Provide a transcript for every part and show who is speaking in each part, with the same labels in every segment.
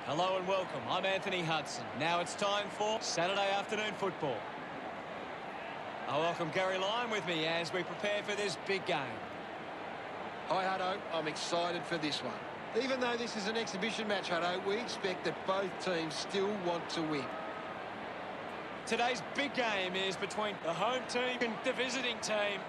Speaker 1: Hello and welcome. I'm Anthony Hudson. Now it's time for Saturday afternoon football. I welcome Gary Lyon with me as we prepare for this big game.
Speaker 2: Hi, Hutto. I'm excited for this one. Even though this is an exhibition match, Hutto, we expect that both teams still want to win.
Speaker 1: Today's big game is between the home team and the visiting team.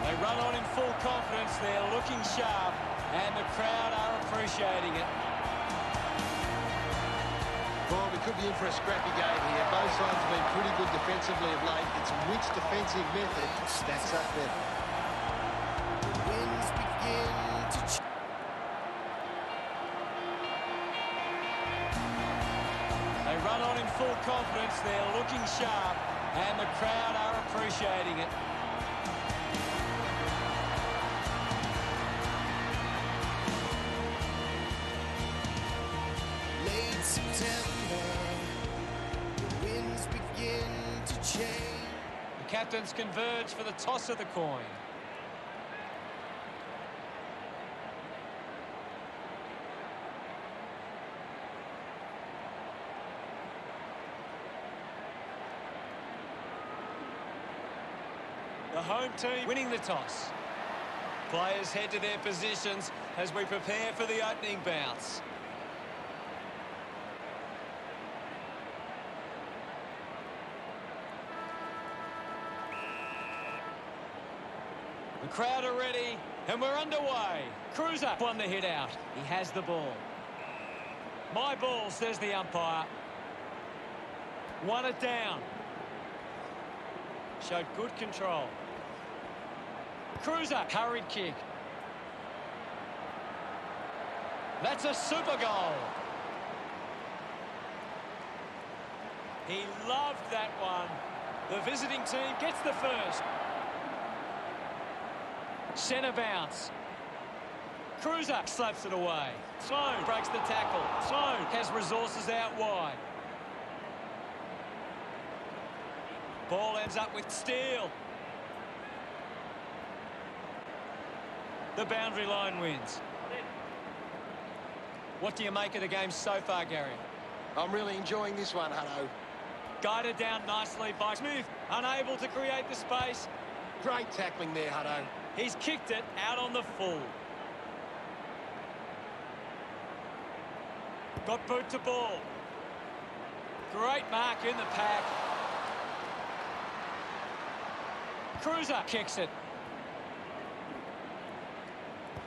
Speaker 1: They run on in full confidence, they're looking sharp, and the crowd are appreciating it.
Speaker 2: Well, we could be in for a scrappy game here. Both sides have been pretty good defensively of late. It's which defensive method stacks up better.
Speaker 3: The winds begin to
Speaker 1: They run on in full confidence, they're looking sharp, and the crowd are appreciating it.
Speaker 3: late September. The winds begin to change.
Speaker 1: The captains converge for the toss of the coin. The home team winning the toss. Players head to their positions as we prepare for the opening bounce. The crowd are ready, and we're underway. Cruiser won the hit out. He has the ball. My ball, says the umpire. Won it down. Showed good control. Cruiser, hurried kick. That's a super goal. He loved that one. The visiting team gets the first. Centre bounce. Cruiser slaps it away. Sloan breaks the tackle. Sloan has resources out wide. Ball ends up with Steele. The boundary line wins. What do you make of the game so far, Gary?
Speaker 2: I'm really enjoying this one, Hutto.
Speaker 1: Guided down nicely by Smith. Unable to create the space.
Speaker 2: Great tackling there, Hutto.
Speaker 1: He's kicked it out on the full. Got boot to ball. Great mark in the pack. Cruiser kicks it.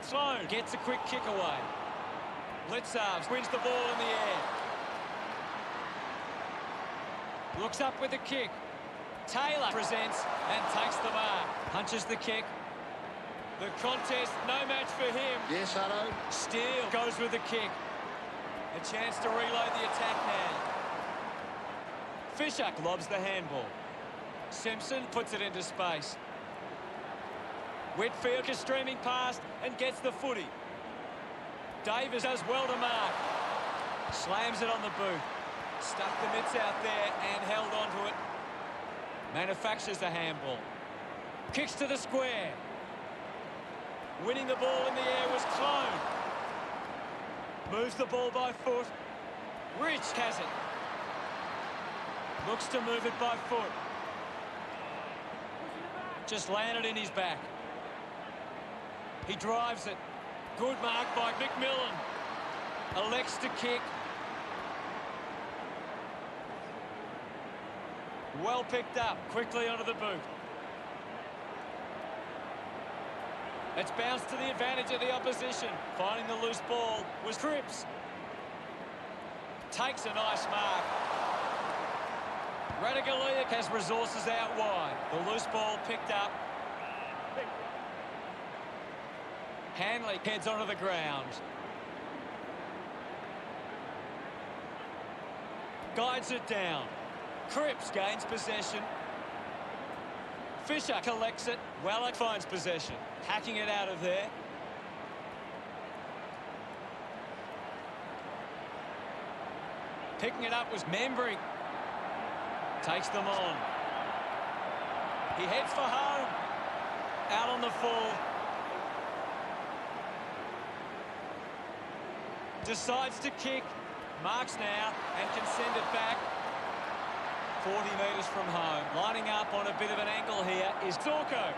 Speaker 1: Sloan gets a quick kick away. Litzarves wins the ball in the air. Looks up with the kick. Taylor presents and takes the mark. Punches the kick. The contest, no match for him.
Speaker 2: Yes, Hutto.
Speaker 1: Steele goes with the kick. A chance to reload the attack now. Fisher lobs the handball. Simpson puts it into space. Whitfield is streaming past and gets the footy. Davis does well to mark. Slams it on the boot. Stuck the mitts out there and held onto it. Manufactures the handball. Kicks to the square. Winning the ball in the air was Clone. Moves the ball by foot. Rich has it. Looks to move it by foot. Just landed in his back. He drives it. Good mark by McMillan. Elects to kick. Well picked up. Quickly onto the boot. It's bounced to the advantage of the opposition. Finding the loose ball was Cripps. Takes a nice mark. Radagaliak has resources out wide. The loose ball picked up. Hanley heads onto the ground. Guides it down. Cripps gains possession. Fisher collects it. Wallach finds possession. Hacking it out of there. Picking it up was Membry. Takes them on. He heads for home. Out on the full. Decides to kick. Marks now and can send it back. 40 metres from home. Lining up on a bit of an angle here is Zorko.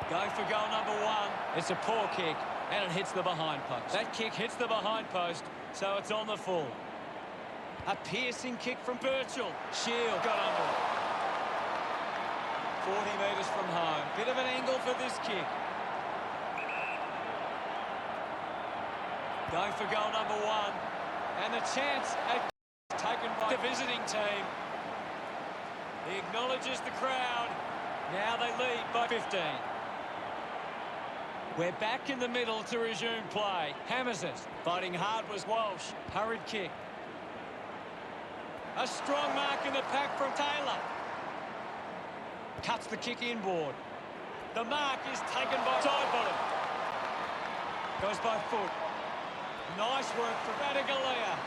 Speaker 1: Going for goal number 1. It's a poor kick, and it hits the behind post. That kick hits the behind post, so it's on the full. A piercing kick from Birchall. Shield got under it. 40 metres from home. Bit of an angle for this kick. Going for goal number 1. And the chance taken by the visiting team. He acknowledges the crowd. Now they lead by 15. We're back in the middle to resume play. Hammers it. Fighting hard was Walsh. Hurried kick. A strong mark in the pack from Taylor. Cuts the kick inboard. The mark is taken by side bottom. Goes by foot. Nice work for Radigalia.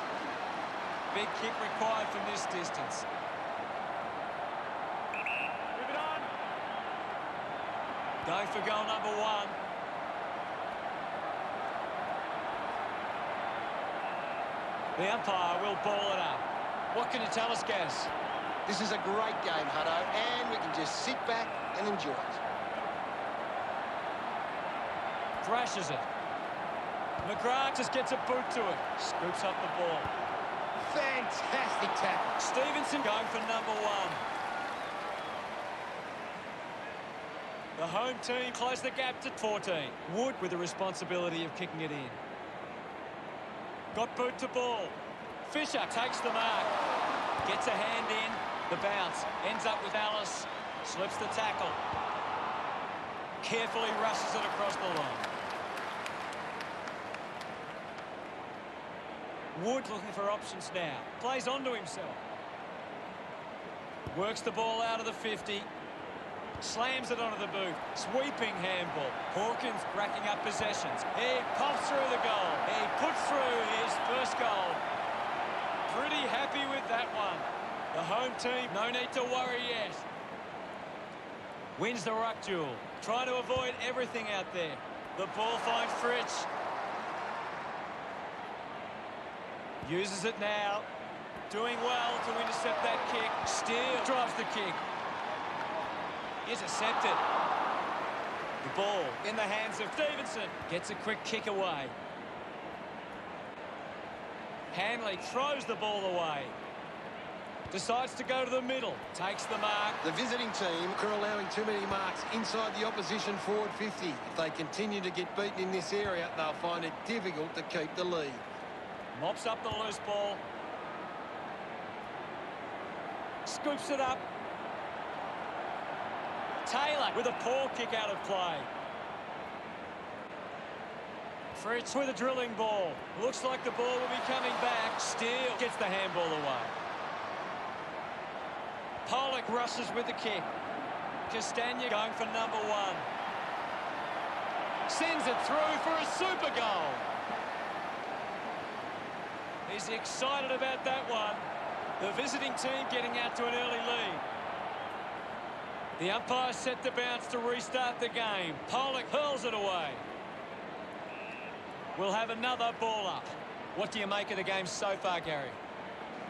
Speaker 1: Big kick required from this distance. Move it on. Going for goal number 1. The umpire will ball it up. What can you tell us, Gaz?
Speaker 2: This is a great game, Hutto, and we can just sit back and enjoy it.
Speaker 1: Thrashes it. McGrath just gets a boot to it. Scoops up the ball.
Speaker 2: Fantastic tackle.
Speaker 1: Stevenson going for number 1. The home team close the gap to 14. Wood with the responsibility of kicking it in. Got boot to ball. Fisher takes the mark. Gets a hand in. The bounce. Ends up with Alice. Slips the tackle. Carefully rushes it across the line. Wood looking for options now. Plays onto himself. Works the ball out of the 50. Slams it onto the boot. Sweeping handball. Hawkins racking up possessions. He pops through the goal. He puts through his first goal. Pretty happy with that one. The home team, no need to worry yet. Wins the ruck duel. Trying to avoid everything out there. The ball finds Fritsch. Uses it now. Doing well to intercept that kick. Steele drives the kick. Intercepted. The ball in the hands of Stevenson. Gets a quick kick away. Hanley throws the ball away. Decides to go to the middle. Takes the mark.
Speaker 2: The visiting team are allowing too many marks inside the opposition forward 50. If they continue to get beaten in this area, they'll find it difficult to keep the lead.
Speaker 1: Mops up the loose ball. Scoops it up. Taylor with a poor kick out of play. Fritz with a drilling ball. Looks like the ball will be coming back. Steele gets the handball away. Pollock rushes with the kick. Castagna going for number 1. Sends it through for a super goal. He's excited about that one. The visiting team getting out to an early lead. The umpire set the bounce to restart the game. Pollock hurls it away. We'll have another ball up. What do you make of the game so far, Gary?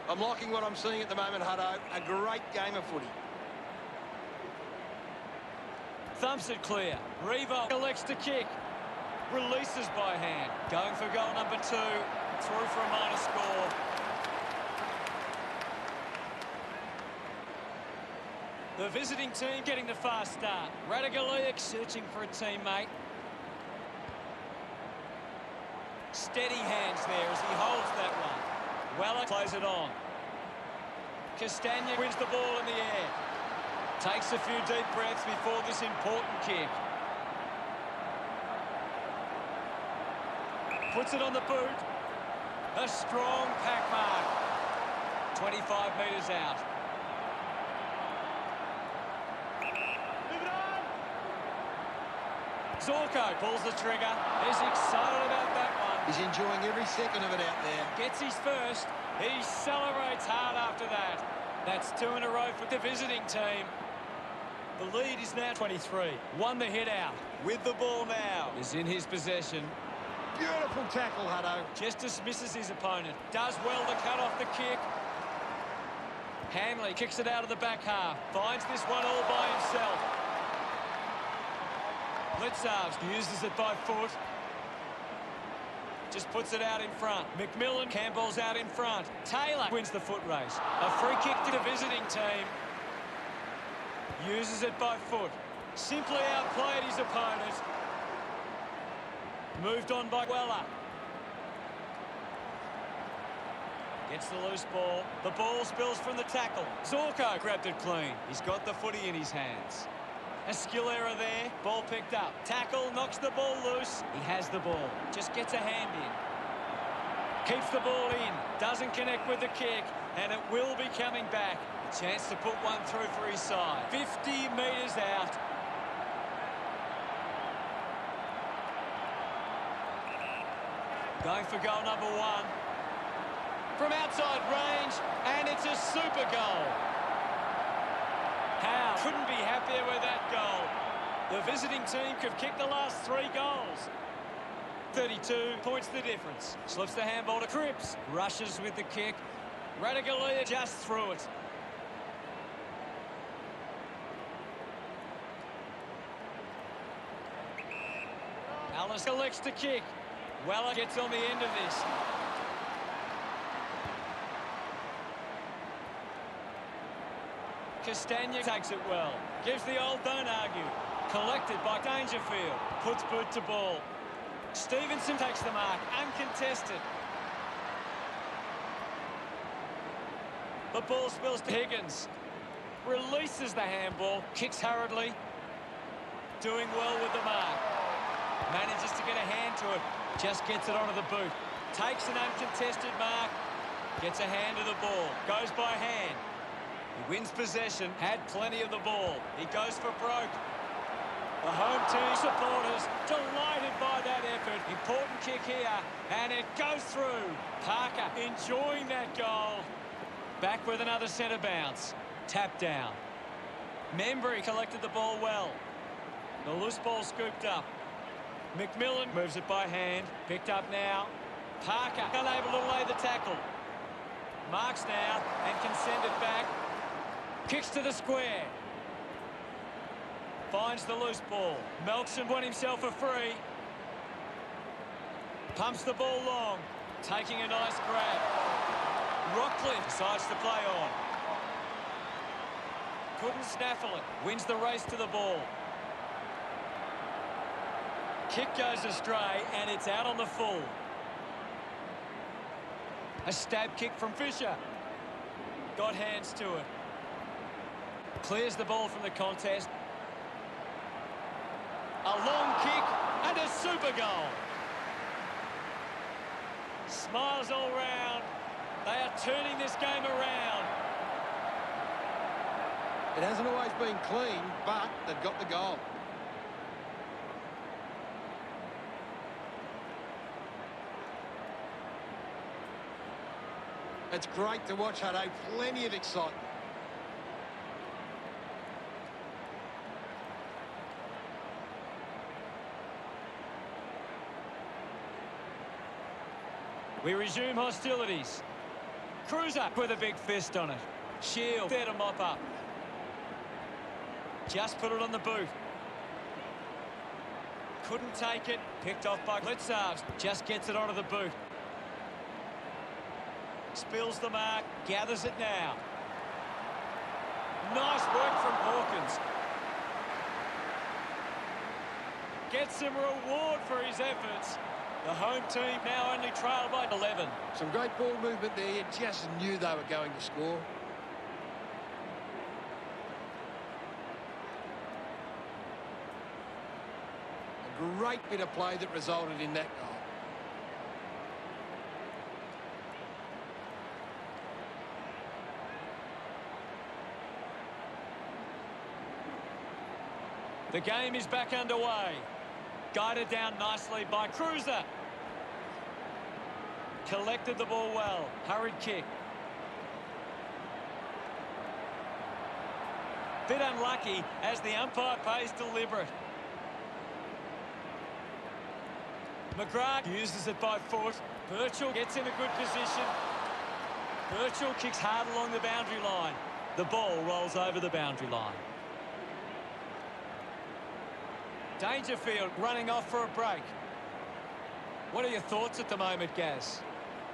Speaker 2: I'm liking what I'm seeing at the moment, Hutto. A great game of footy.
Speaker 1: Thumps it clear. Revo elects to kick. Releases by hand. Going for goal number 2. Through for a minor score. The visiting team getting the fast start. Radigalia searching for a teammate. Steady hands there as he holds that one. Weller plays it on. Castagna wins the ball in the air. Takes a few deep breaths before this important kick. Puts it on the boot. A strong pack mark. 25 metres out. Move it on. Zorko pulls the trigger. He's excited about that one.
Speaker 2: He's enjoying every second of it out there.
Speaker 1: Gets his first. He celebrates hard after that. That's 2 in a row for the visiting team. The lead is now 23. Won the hit out. With the ball now. Is in his possession.
Speaker 2: Beautiful tackle, Hutto.
Speaker 1: Just dismisses his opponent. Does well to cut off the kick. Hanley kicks it out of the back half. Finds this one all by himself. Blitzarves uses it by foot. Just puts it out in front. McMillan, Campbell's out in front. Taylor wins the foot race. A free kick to the visiting team. Uses it by foot. Simply outplayed his opponent. Moved on by Weller. Gets the loose ball. The ball spills from the tackle. Zorko grabbed it clean. He's got the footy in his hands. A skill error there. Ball picked up. Tackle, knocks the ball loose. He has the ball. Just gets a hand in. Keeps the ball in. Doesn't connect with the kick. And it will be coming back. A chance to put one through for his side. 50 metres out. Going for goal number 1. From outside range, and it's a super goal. Howe couldn't be happier with that goal. The visiting team could kick the last 3 goals. 32 points the difference. Slips the handball to Cripps. Rushes with the kick. Radically just through it. Alice elects to kick. Weller gets on the end of this. Castagna takes it well. Gives the old don't argue. Collected by Dangerfield. Puts boot to ball. Stevenson takes the mark. Uncontested. The ball spills to Higgins. Releases the handball. Kicks hurriedly. Doing well with the mark. Manages to get a hand to it. Just gets it onto the boot. Takes an uncontested mark. Gets a hand to the ball. Goes by hand. He wins possession. Had plenty of the ball. He goes for broke. The home team supporters delighted by that effort. Important kick here. And it goes through. Parker enjoying that goal. Back with another centre bounce. Tap down. Membry collected the ball well. The loose ball scooped up. McMillan moves it by hand. Picked up now. Parker unable to lay the tackle. Marks now and can send it back. Kicks to the square. Finds the loose ball. Melkson won himself a free. Pumps the ball long. Taking a nice grab. Rockcliffe decides to play on. Couldn't snaffle it. Wins the race to the ball. Kick goes astray, and it's out on the full. A stab kick from Fisher. Got hands to it. Clears the ball from the contest. A long kick and a super goal. Smiles all round. They are turning this game around.
Speaker 2: It hasn't always been clean, but they've got the goal. It's great to watch, Hutto. Plenty of excitement.
Speaker 1: We resume hostilities. Cruiser with a big fist on it. Shield there to mop up. Just put it on the boot. Couldn't take it. Picked off by Blitzarves. Just gets it onto the boot. Spills the mark. Gathers it now. Nice work from Hawkins. Gets some reward for his efforts. The home team now only trailed by 11.
Speaker 2: Some great ball movement there. You just knew they were going to score. A great bit of play that resulted in that goal.
Speaker 1: The game is back underway. Guided down nicely by Cruiser. Collected the ball well. Hurried kick. Bit unlucky as the umpire plays deliberate. McGrath uses it by foot. Birchall gets in a good position. Birchall kicks hard along the boundary line. The ball rolls over the boundary line. Dangerfield running off for a break. What are your thoughts at the moment, Gaz?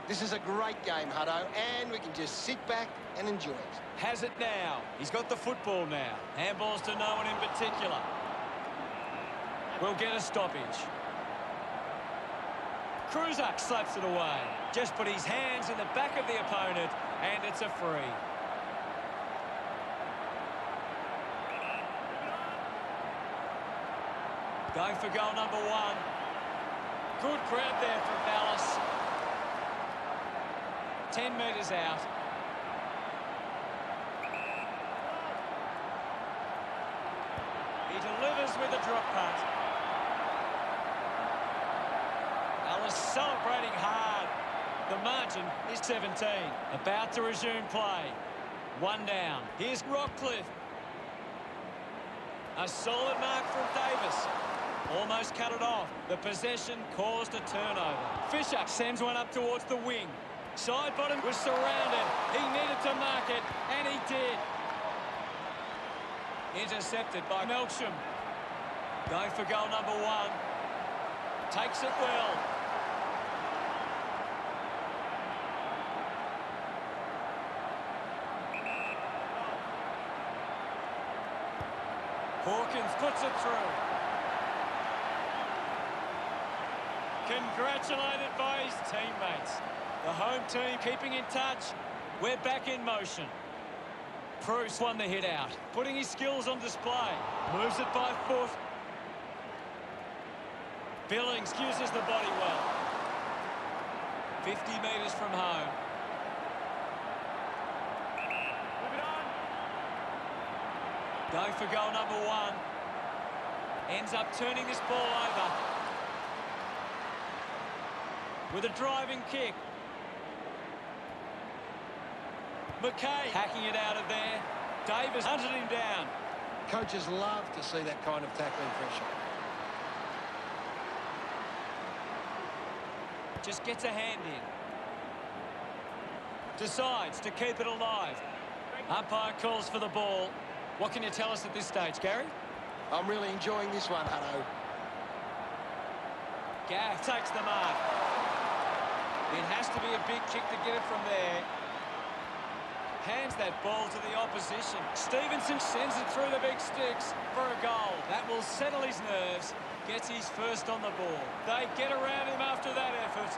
Speaker 2: This is a great game, Hutto, and we can just sit back and enjoy it.
Speaker 1: Has it now. He's got the football now. Handballs to no one in particular. We'll get a stoppage. Kruzak slaps it away. Just put his hands in the back of the opponent, and it's a free. Going for goal number 1. Good crowd there from Dallas. 10 metres out. He delivers with a drop punt. Dallas celebrating hard. The margin is 17. About to resume play. 1 down. Here's Rockcliffe. A solid mark from Davis. Almost cut it off. The possession caused a turnover. Fisher sends one up towards the wing. Side bottom was surrounded. He needed to mark it, and he did. Intercepted by Melksham. Going for goal number 1. Takes it well. Hawkins puts it through. Congratulated by his teammates. The home team keeping in touch. We're back in motion. Bruce won the hit out, putting his skills on display. Moves it by foot. Billings uses the body well. 50 metres from home. Move it on. Going for goal number 1. Ends up turning this ball over. With a driving kick. McKay hacking it out of there. Davis hunted him down.
Speaker 2: Coaches love to see that kind of tackling pressure.
Speaker 1: Just gets a hand in. Decides to keep it alive. Umpire calls for the ball. What can you tell us at this stage, Gary?
Speaker 2: I'm really enjoying this one, Hutto.
Speaker 1: Gaff takes the mark. It has to be a big kick to get it from there. Hands that ball to the opposition. Stevenson sends it through the big sticks for a goal. That will settle his nerves. Gets his first on the ball. They get around him after that effort.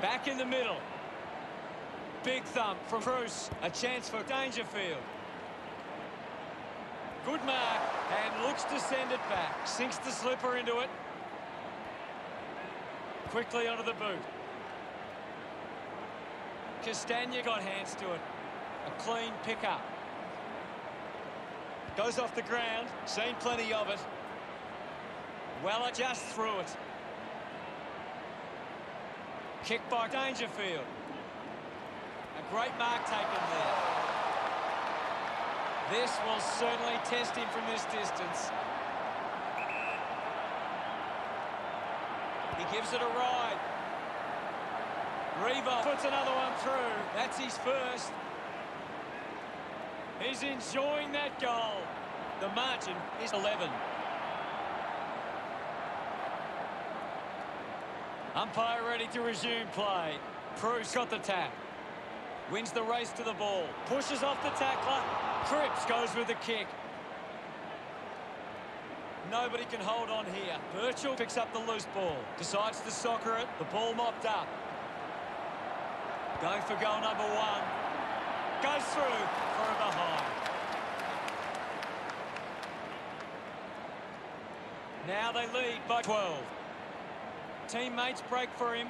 Speaker 1: Back in the middle. Big thump from Bruce. A chance for Dangerfield. Good mark and looks to send it back. Sinks the slipper into it. Quickly onto the boot. Castagna got hands to it. A clean pick-up. Goes off the ground. Seen plenty of it. Weller just through it. Kick by Dangerfield. A great mark taken there. This will certainly test him from this distance. He gives it a ride. Revo puts another one through. That's his first. He's enjoying that goal. The margin is 11. Umpire ready to resume play. Bruce got the tap. Wins the race to the ball. Pushes off the tackler. Cripps goes with the kick. Nobody can hold on here. Birchall picks up the loose ball. Decides to soccer it. The ball mopped up. Going for goal number 1. Goes through for a behind. Now they lead by 12. Teammates break for him.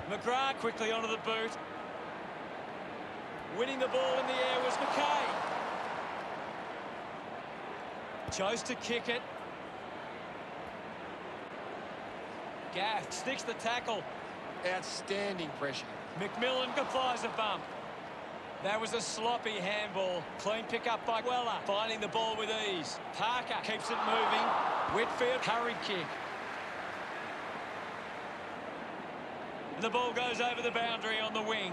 Speaker 1: McGrath quickly onto the boot. Winning the ball in the air was McKay. Chose to kick it. Gaff sticks the tackle.
Speaker 2: Outstanding pressure.
Speaker 1: McMillan applies a bump. That was a sloppy handball. Clean pick up by Weller. Finding the ball with ease. Parker keeps it moving. Whitfield, hurry kick. And the ball goes over the boundary on the wing.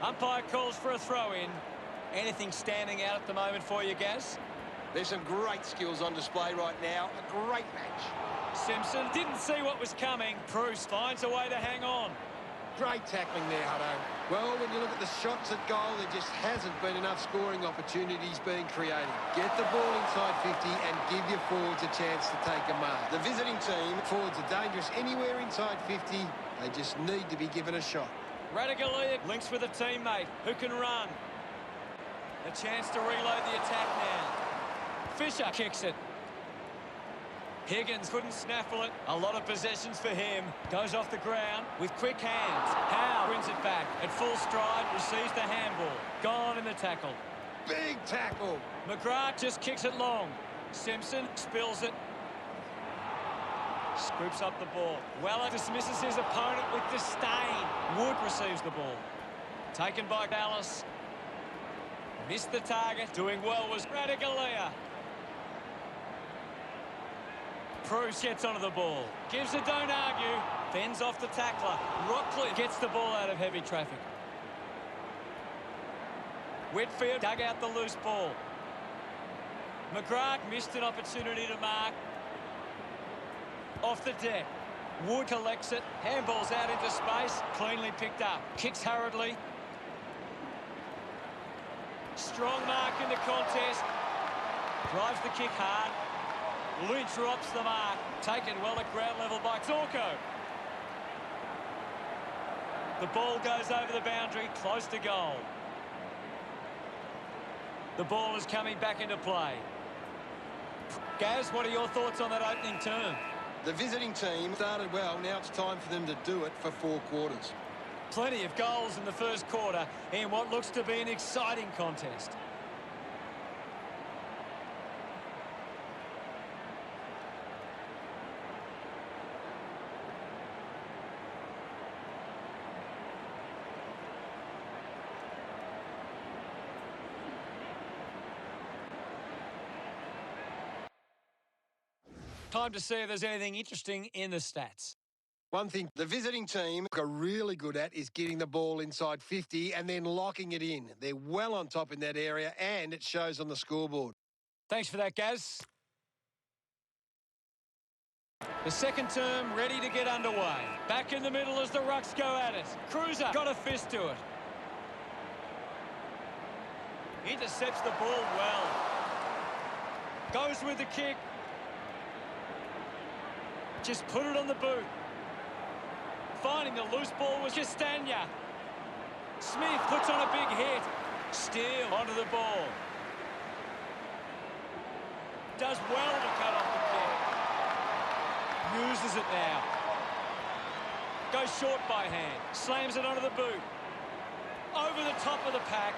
Speaker 1: Umpire calls for a throw-in. Anything standing out at the moment for you, Gaz?
Speaker 2: There's some great skills on display right now. A great match.
Speaker 1: Simpson didn't see what was coming. Bruce finds a way to hang on.
Speaker 2: Great tackling there, Hutto. Well, when you look at the shots at goal, there just hasn't been enough scoring opportunities being created. Get the ball inside 50 and give your forwards a chance to take a mark. The visiting team, forwards are dangerous anywhere inside 50. They just need to be given a shot.
Speaker 1: Radaglia links with a teammate who can run. A chance to reload the attack now. Fisher kicks it. Higgins couldn't snaffle it. A lot of possessions for him. Goes off the ground with quick hands. Howe wins it back at full stride, receives the handball. Gone in the tackle.
Speaker 2: Big tackle.
Speaker 1: McGrath just kicks it long. Simpson spills it. Scoops up the ball. Weller dismisses his opponent with disdain. Wood receives the ball. Taken by Dallas. Missed the target. Doing well was Radaglia. Bruce gets onto the ball. Gives a don't argue. Fends off the tackler. Rockley gets the ball out of heavy traffic. Whitfield dug out the loose ball. McGrath missed an opportunity to mark. Off the deck. Wood collects it. Handballs out into space. Cleanly picked up. Kicks hurriedly. Strong mark in the contest. Drives the kick hard. Lynch drops the mark. Taken well at ground level by Torko. The ball goes over the boundary, close to goal. The ball is coming back into play. Gaz, what are your thoughts on that opening term?
Speaker 2: The visiting team started well. Now it's time for them to do it for 4 quarters.
Speaker 1: Plenty of goals in the first quarter in what looks to be an exciting contest. Time to see if there's anything interesting in the stats.
Speaker 2: One thing the visiting team are really good at is getting the ball inside 50 and then locking it in. They're well on top in that area, and it shows on the scoreboard.
Speaker 1: Thanks for that, Gaz. The second term ready to get underway. Back in the middle as the Rucks go at it. Cruiser got a fist to it. Intercepts the ball well. Goes with the kick. Just put it on the boot. Finding the loose ball was Castagna. Smith puts on a big hit. Steele onto the ball. Does well to cut off the kick. Uses it now. Goes short by hand. Slams it onto the boot. Over the top of the pack.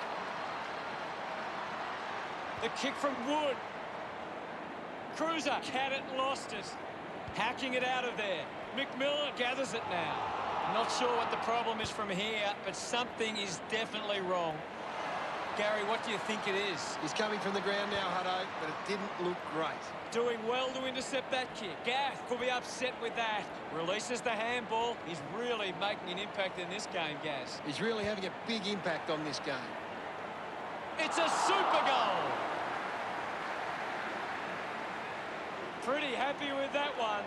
Speaker 1: The kick from Wood. Cruiser had it and lost it. Hacking it out of there. McMillan gathers it now. Not sure what the problem is from here, but something is definitely wrong. Gary, what do you think it is?
Speaker 2: He's coming from the ground now, Hutto, but it didn't look great.
Speaker 1: Doing well to intercept that kick. Gaff could be upset with that. Releases the handball. He's really making an impact in this game, Gaz.
Speaker 2: He's really having a big impact on this game.
Speaker 1: It's a super goal. Pretty happy with that one.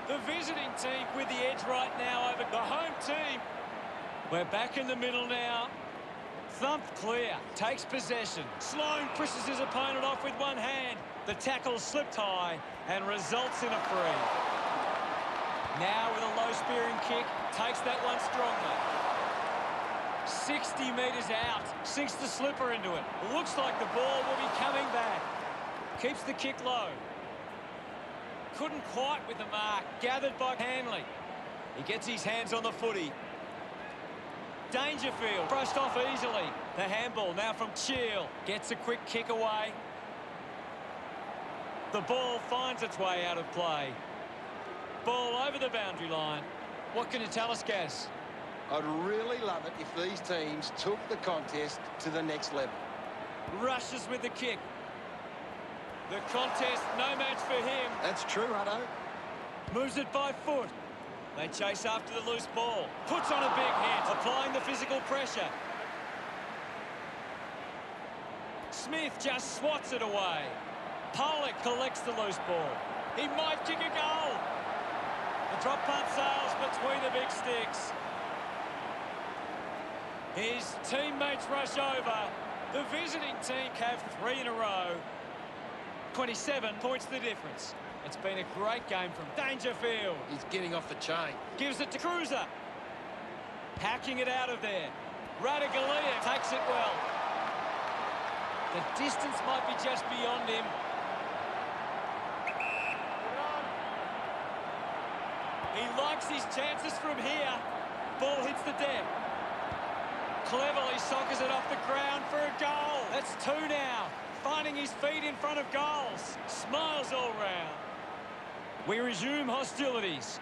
Speaker 1: The visiting team with the edge right now over the home team. We're back in the middle now. Thumped clear. Takes possession. Sloan pushes his opponent off with one hand. The tackle slipped high and results in a free. Now with a low spearing kick. Takes that one strongly. 60 metres out. Sinks the slipper into it. Looks like the ball will be coming back. Keeps the kick low. Couldn't quite with the mark. Gathered by Hanley. He gets his hands on the footy. Dangerfield brushed off easily. The handball now from Shield. Gets a quick kick away. The ball finds its way out of play. Ball over the boundary line. What can you tell us, Gaz?
Speaker 2: I'd really love it if these teams took the contest to the next level.
Speaker 1: Rushes with the kick. The contest, no match for him.
Speaker 2: That's true, Hutto.
Speaker 1: Moves it by foot. They chase after the loose ball. Puts on a big hit, applying the physical pressure. Smith just swats it away. Pollock collects the loose ball. He might kick a goal. The drop punt sails between the big sticks. His teammates rush over. The visiting team have 3 in a row. 27 points the difference. It's been a great game from Dangerfield.
Speaker 2: He's getting off the chain.
Speaker 1: Gives it to Cruiser. Hacking it out of there. Radaglia takes it well. The distance might be just beyond him. He likes his chances from here. Ball hits the deck. Cleverly soccers it off the ground for a goal. That's 2 now. Finding his feet in front of goals. Smiles all round. We resume hostilities.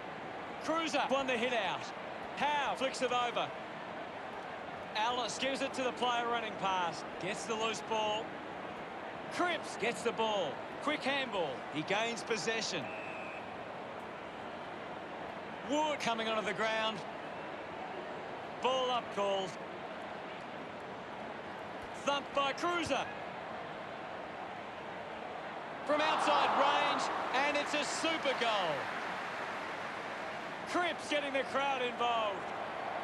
Speaker 1: Cruiser won the hit out. Howe flicks it over. Alice gives it to the player running past. Gets the loose ball. Cripps gets the ball. Quick handball. He gains possession. Wood coming onto the ground. Ball up called. Thumped by Cruiser. From outside range, and it's a super goal. Cripps getting the crowd involved.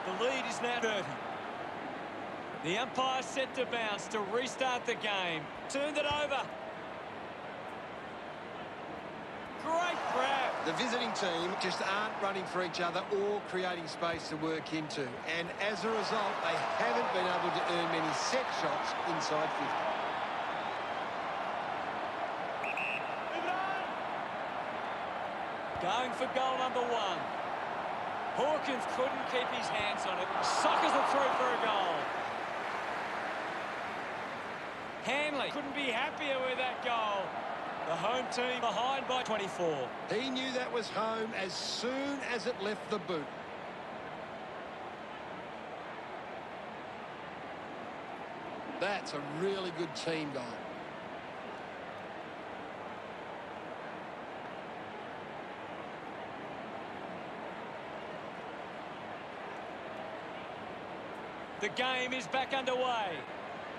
Speaker 1: The lead is now 30. The umpire set to bounce to restart the game. Turned it over. Great grab.
Speaker 2: The visiting team just aren't running for each other or creating space to work into. And as a result, they haven't been able to earn many set shots inside 50.
Speaker 1: Going for goal number 1. Hawkins couldn't keep his hands on it. Soccers it through for a goal. Hanley couldn't be happier with that goal. The home team behind by 24.
Speaker 2: He knew that was home as soon as it left the boot. That's a really good team goal.
Speaker 1: The game is back underway.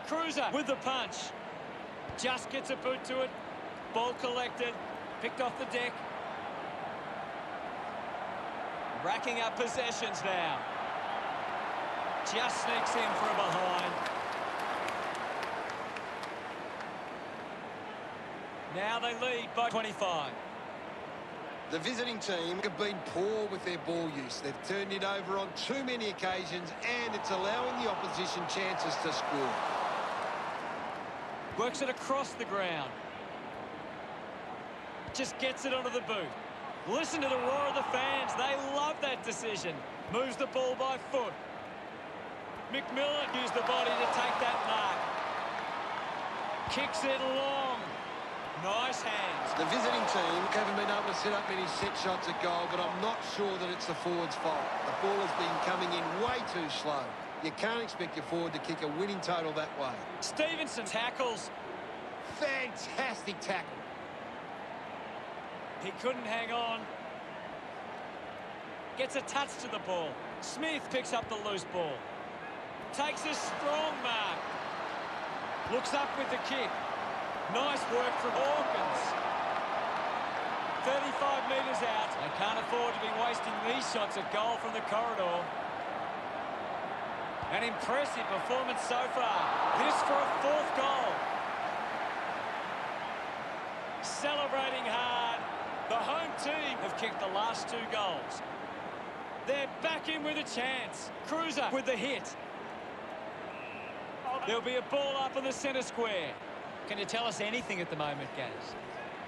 Speaker 1: Cruiser with the punch. Just gets a boot to it. Ball collected. Picked off the deck. Racking up possessions now. Just sneaks in from behind. Now they lead by 25.
Speaker 2: The visiting team have been poor with their ball use. They've turned it over on too many occasions, and it's allowing the opposition chances to score.
Speaker 1: Works it across the ground. Just gets it onto the boot. Listen to the roar of the fans. They love that decision. Moves the ball by foot. McMillan used the body to take that mark. Kicks it long. Nice hands.
Speaker 2: The visiting team haven't been able to set up many set shots at goal, but I'm not sure that it's the forward's fault. The ball has been coming in way too slow. You can't expect your forward to kick a winning total that way.
Speaker 1: Stevenson tackles.
Speaker 2: Fantastic tackle.
Speaker 1: He couldn't hang on. Gets a touch to the ball. Smith picks up the loose ball. Takes a strong mark. Looks up with the kick. Nice work from Hawkins. 35 metres out. They can't afford to be wasting these shots at goal from the corridor. An impressive performance so far. This for a 4th goal. Celebrating hard. The home team have kicked the last 2 goals. They're back in with a chance. Cruiser with the hit. There'll be a ball up in the centre square. Can you tell us anything at the moment, Gaz?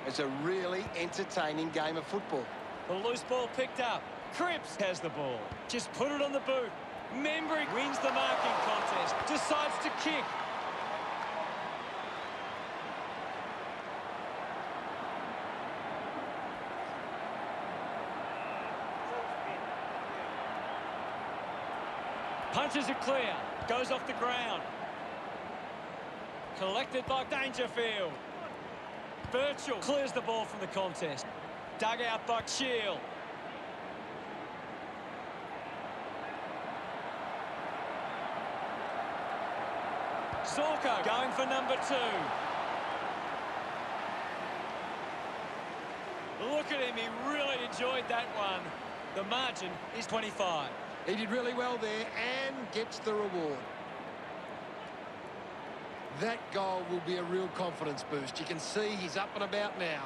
Speaker 2: It's a really entertaining game of football.
Speaker 1: The loose ball picked up. Cripps has the ball. Just put it on the boot. Membry wins the marking contest. Decides to kick. Punches it clear. Goes off the ground. Collected by Dangerfield. Birchall clears the ball from the contest. Dug out by Shield. Zorko going for number 2. Look at him, he really enjoyed that one. The margin is 25.
Speaker 2: He did really well there and gets the reward. That goal will be a real confidence boost. You can see he's up and about now.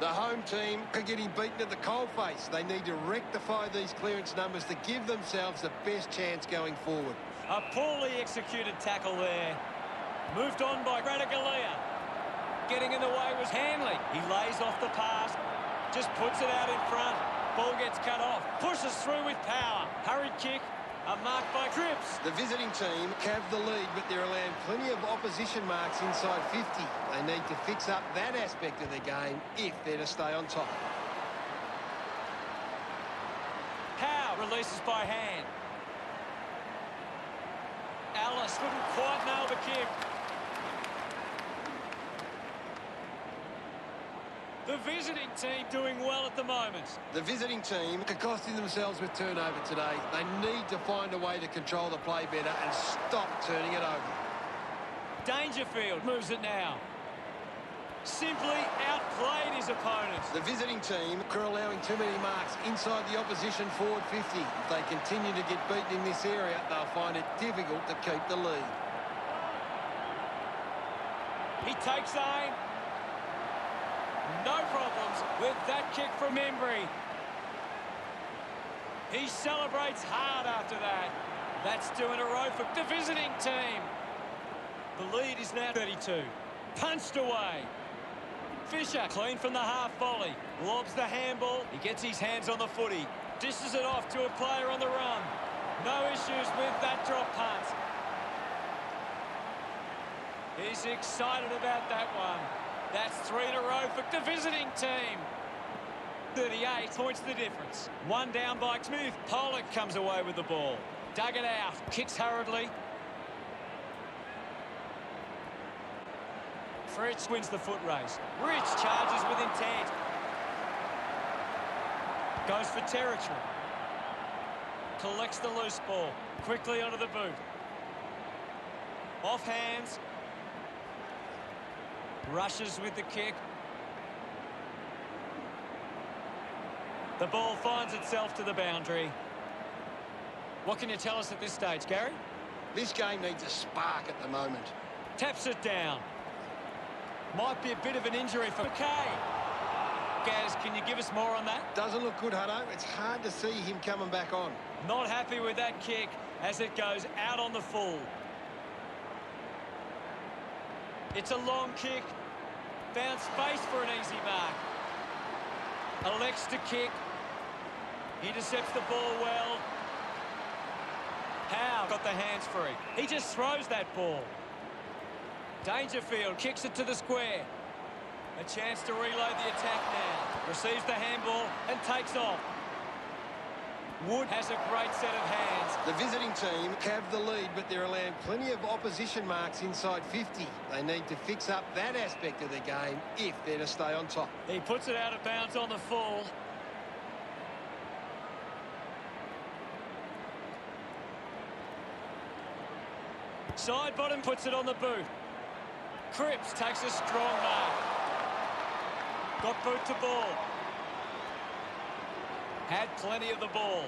Speaker 2: The home team are getting beaten at the coalface. They need to rectify these clearance numbers to give themselves the best chance going forward.
Speaker 1: A poorly executed tackle there. Moved on by Radaglia. Getting in the way was Hanley. He lays off the pass. Just puts it out in front. Ball gets cut off. Pushes through with power. Hurried kick. A mark by Cripps.
Speaker 2: The visiting team have the lead, but they're allowing plenty of opposition marks inside 50. They need to fix up that aspect of their game if they're to stay on top.
Speaker 1: Howe releases by hand. Alice couldn't quite nail the kick. The visiting team doing well at the moment.
Speaker 2: The visiting team are costing themselves with turnover today. They need to find a way to control the play better and stop turning it over.
Speaker 1: Dangerfield moves it now. Simply outplayed his opponents.
Speaker 2: The visiting team are allowing too many marks inside the opposition forward 50. If they continue to get beaten in this area, they'll find it difficult to keep the lead.
Speaker 1: He takes aim. No problems with that kick from Embry. He celebrates hard after that. That's 2 in a row for the visiting team. The lead is now 32. Punched away. Fisher clean from the half volley. Lobs the handball. He gets his hands on the footy. Dishes it off to a player on the run. No issues with that drop punt. He's excited about that one. That's 3 in a row for the visiting team. 38 points the difference. One down by Smith. Pollock comes away with the ball. Dug it out. Kicks hurriedly. Fritz wins the foot race. Rich charges with intent. Goes for territory. Collects the loose ball. Quickly onto the boot. Off hands. Rushes with the kick. The ball finds itself to the boundary. What can you tell us at this stage, Gary?
Speaker 2: This game needs a spark at the moment.
Speaker 1: Taps it down. Might be a bit of an injury for McKay. Gaz, can you give us more on that?
Speaker 2: Doesn't look good, Hutto. It's hard to see him coming back on.
Speaker 1: Not happy with that kick as it goes out on the full. It's a long kick. Found space for an easy mark. Elects to kick. He intercepts the ball well. Howe got the hands free. He just throws that ball. Dangerfield kicks it to the square. A chance to reload the attack now. Receives the handball and takes off. Wood has a great set of hands.
Speaker 2: The visiting team have the lead, but they're allowing plenty of opposition marks inside 50. They need to fix up that aspect of their game if they're to stay on top.
Speaker 1: He puts it out of bounds on the full. Side bottom puts it on the boot. Cripps takes a strong mark. Got boot to ball. Had plenty of the ball.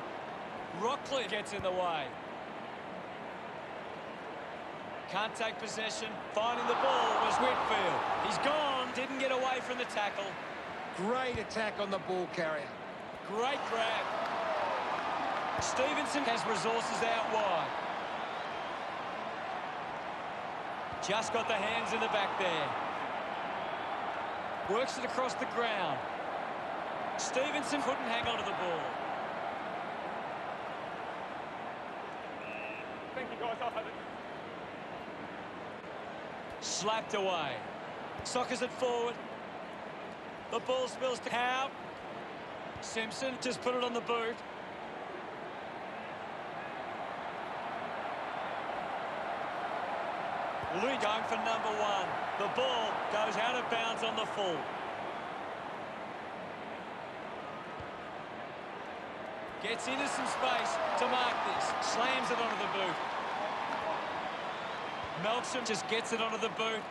Speaker 1: Rockley gets in the way. Can't take possession. Finding the ball was Whitfield. He's gone. Didn't get away from the tackle.
Speaker 2: Great attack on the ball carrier.
Speaker 1: Great grab. Stevenson has resources out wide. Just got the hands in the back there. Works it across the ground. Stevenson couldn't hang on to the ball.
Speaker 4: Thank you, guys. I'll have it.
Speaker 1: Slapped away. Sockers it forward. The ball spills to Howe. Simpson just put it on the boot. Lee going for number one. The ball goes out of bounds on the full. Gets into some space to mark this. Slams it onto the boot. Melksham just gets it onto the boot.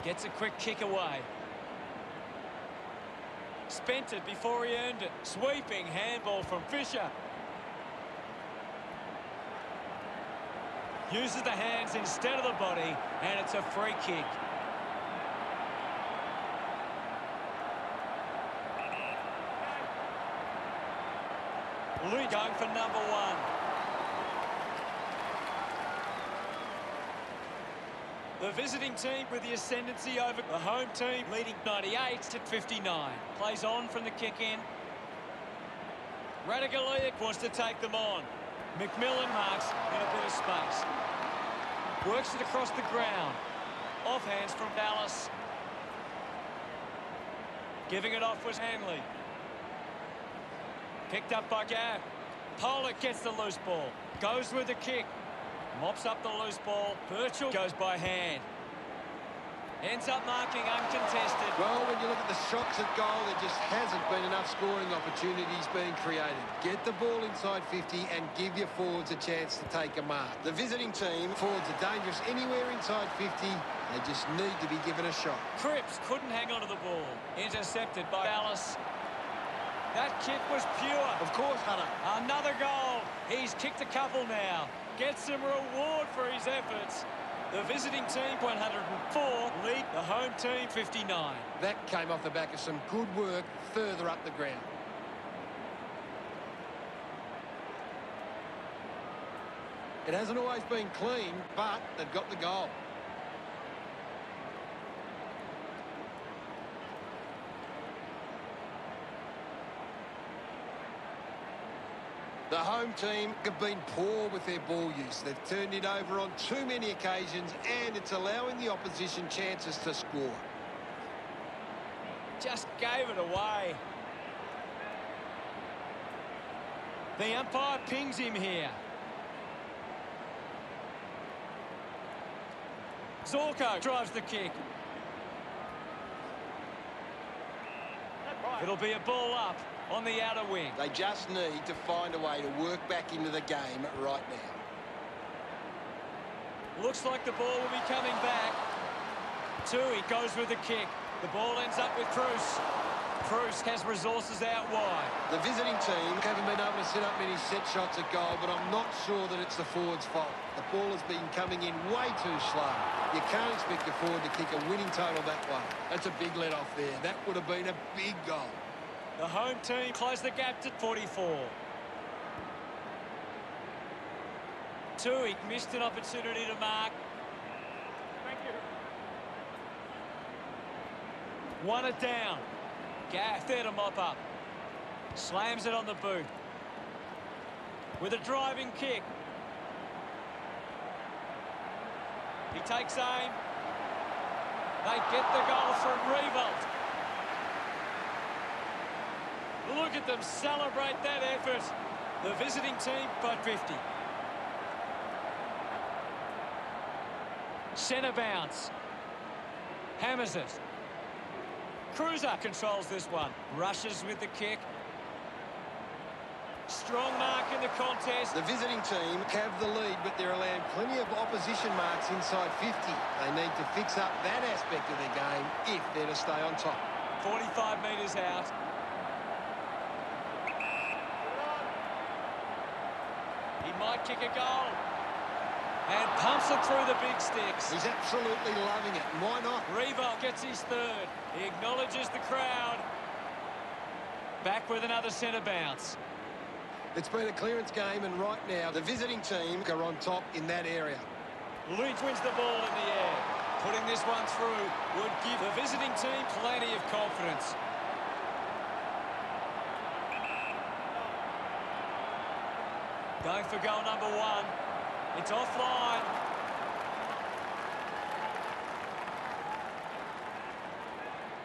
Speaker 1: Gets a quick kick away. Spent it before he earned it. Sweeping handball from Fisher. Uses the hands instead of the body, and it's a free kick. Lee going for number one. The visiting team with the ascendancy over the home team, leading 98-59. Plays on from the kick in. Radagaliak wants to take them on. McMillan marks in a bit of space. Works it across the ground. Off hands from Dallas. Giving it off was Hanley. Picked up by Gav. Pollock gets the loose ball. Goes with the kick. Mops up the loose ball. Birchall goes by hand. Ends up marking uncontested.
Speaker 2: Well, when you look at the shots at goal, there just hasn't been enough scoring opportunities being created. Get the ball inside 50 and give your forwards a chance to take a mark. The visiting team, forwards are dangerous anywhere inside 50. They just need to be given a shot.
Speaker 1: Cripps couldn't hang on to the ball. Intercepted by Dallas. That kick was pure.
Speaker 2: Of course, Hunter.
Speaker 1: Another goal. He's kicked a couple now. Gets some reward for his efforts. The visiting team 104, lead the home team 59.
Speaker 2: That came off the back of some good work further up the ground. It hasn't always been clean, but they've got the goal. The home team have been poor with their ball use. They've turned it over on too many occasions, and it's allowing the opposition chances to score.
Speaker 1: Just gave it away. The umpire pings him here. Zorko drives the kick. It'll be a ball up on the outer wing.
Speaker 4: They just need to find a way to work back into the game right now.
Speaker 1: Looks like the ball will be coming back. Tui goes with the kick. The ball ends up with Cruz. Cruz has resources out wide.
Speaker 2: The visiting team haven't been able to set up many set shots at goal, but I'm not sure that it's the forward's fault. The ball has been coming in way too slow. You can't expect your forward to kick a winning total that way. That's a big let-off there. That would have been a big goal.
Speaker 1: The home team close the gap to 44. Tui missed an opportunity to mark. Thank you. Won it down. Gaff there to mop up. Slams it on the boot. With a driving kick. He takes aim. They get the goal from Revolt. Look at them celebrate that effort. The visiting team by 50. Centre bounce. Hammers it. Cruiser controls this one. Rushes with the kick. Strong mark in the contest.
Speaker 2: The visiting team have the lead, but they're allowing plenty of opposition marks inside 50. They need to fix up that aspect of their game if they're to stay on top.
Speaker 1: 45 metres out. He might kick a goal. And pumps it through the big sticks.
Speaker 2: He's absolutely loving it. Why not?
Speaker 1: Revolt gets his third. He acknowledges the crowd. Back with another centre bounce.
Speaker 2: It's been a clearance game, and right now the visiting team are on top in that area.
Speaker 1: Lynch wins the ball in the air. Putting this one through would give the visiting team plenty of confidence. Going for goal number one. It's offline.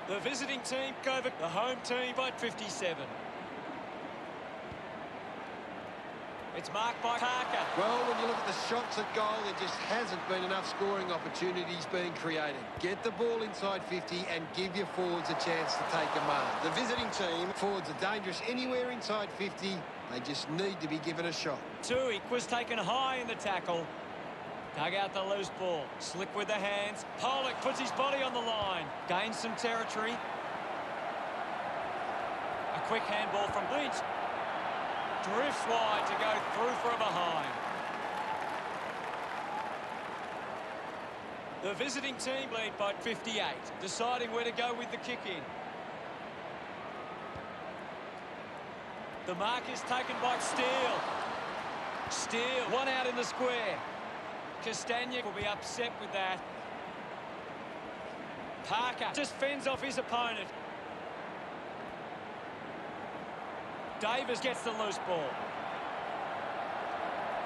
Speaker 1: The visiting team over the home team by 57. It's marked by Parker.
Speaker 2: Well, when you look at the shots at goal, there just hasn't been enough scoring opportunities being created. Get the ball inside 50 and give your forwards a chance to take a mark.
Speaker 4: The visiting team.
Speaker 2: Forwards are dangerous anywhere inside 50. They just need to be given a shot.
Speaker 1: Toohey was taken high in the tackle. Dug out the loose ball. Slick with the hands. Pollock puts his body on the line. Gains some territory. A quick handball from Lynch. Drifts wide to go through for a behind. The visiting team lead by 58, deciding where to go with the kick in. The mark is taken by Steele. Steele, one out in the square. Castagna will be upset with that. Parker just fends off his opponent. Davis gets the loose ball.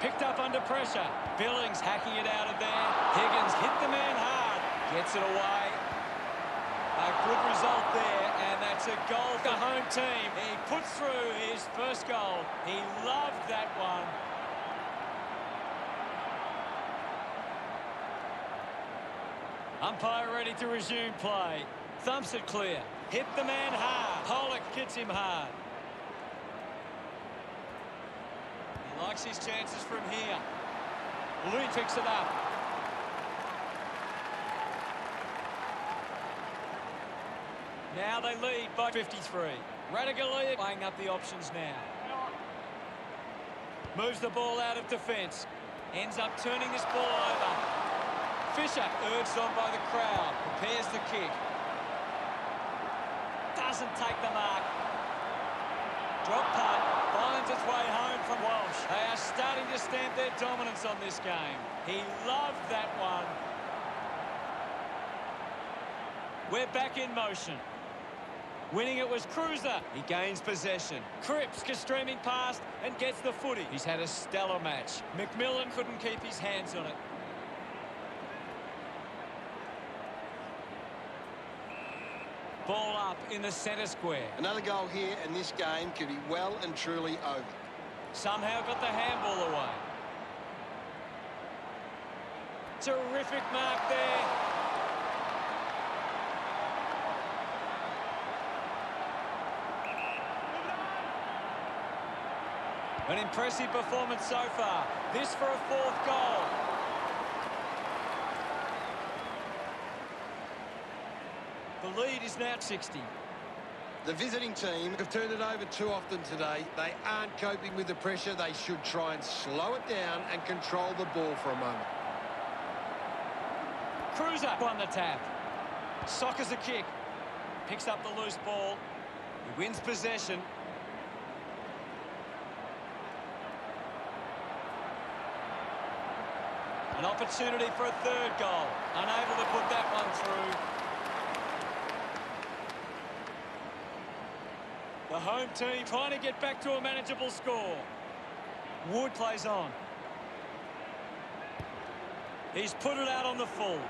Speaker 1: Picked up under pressure. Billings hacking it out of there. Higgins hit the man hard. Gets it away. A good result there, and that's a goal for the home team. He puts through his first goal. He loved that one. Umpire ready to resume play. Thumps it clear. Hit the man hard. Pollock hits him hard. He likes his chances from here. Lynch picks it up. Now they lead by 53. Radigalia playing up the options now. Moves the ball out of defence. Ends up turning this ball over. Fisher, urged on by the crowd, prepares the kick. Doesn't take the mark. Drop punt, finds its way home from Walsh. They are starting to stamp their dominance on this game. He loved that one. We're back in motion. Winning it was Cruiser. He gains possession. Cripps gets streaming past and gets the footy. He's had a stellar match. McMillan couldn't keep his hands on it. Ball up in the centre square.
Speaker 4: Another goal here, and this game could be well and truly over.
Speaker 1: Somehow got the handball away. Terrific mark there. An impressive performance so far. This for a fourth goal. The lead is now 60.
Speaker 2: The visiting team have turned it over too often today. They aren't coping with the pressure. They should try and slow it down and control the ball for a moment.
Speaker 1: Cruiser won the tap. Sockers a kick. Picks up the loose ball. He wins possession. An opportunity for a third goal. Unable to put that one through. The home team trying to get back to a manageable score. Wood plays on. He's put it out on the full.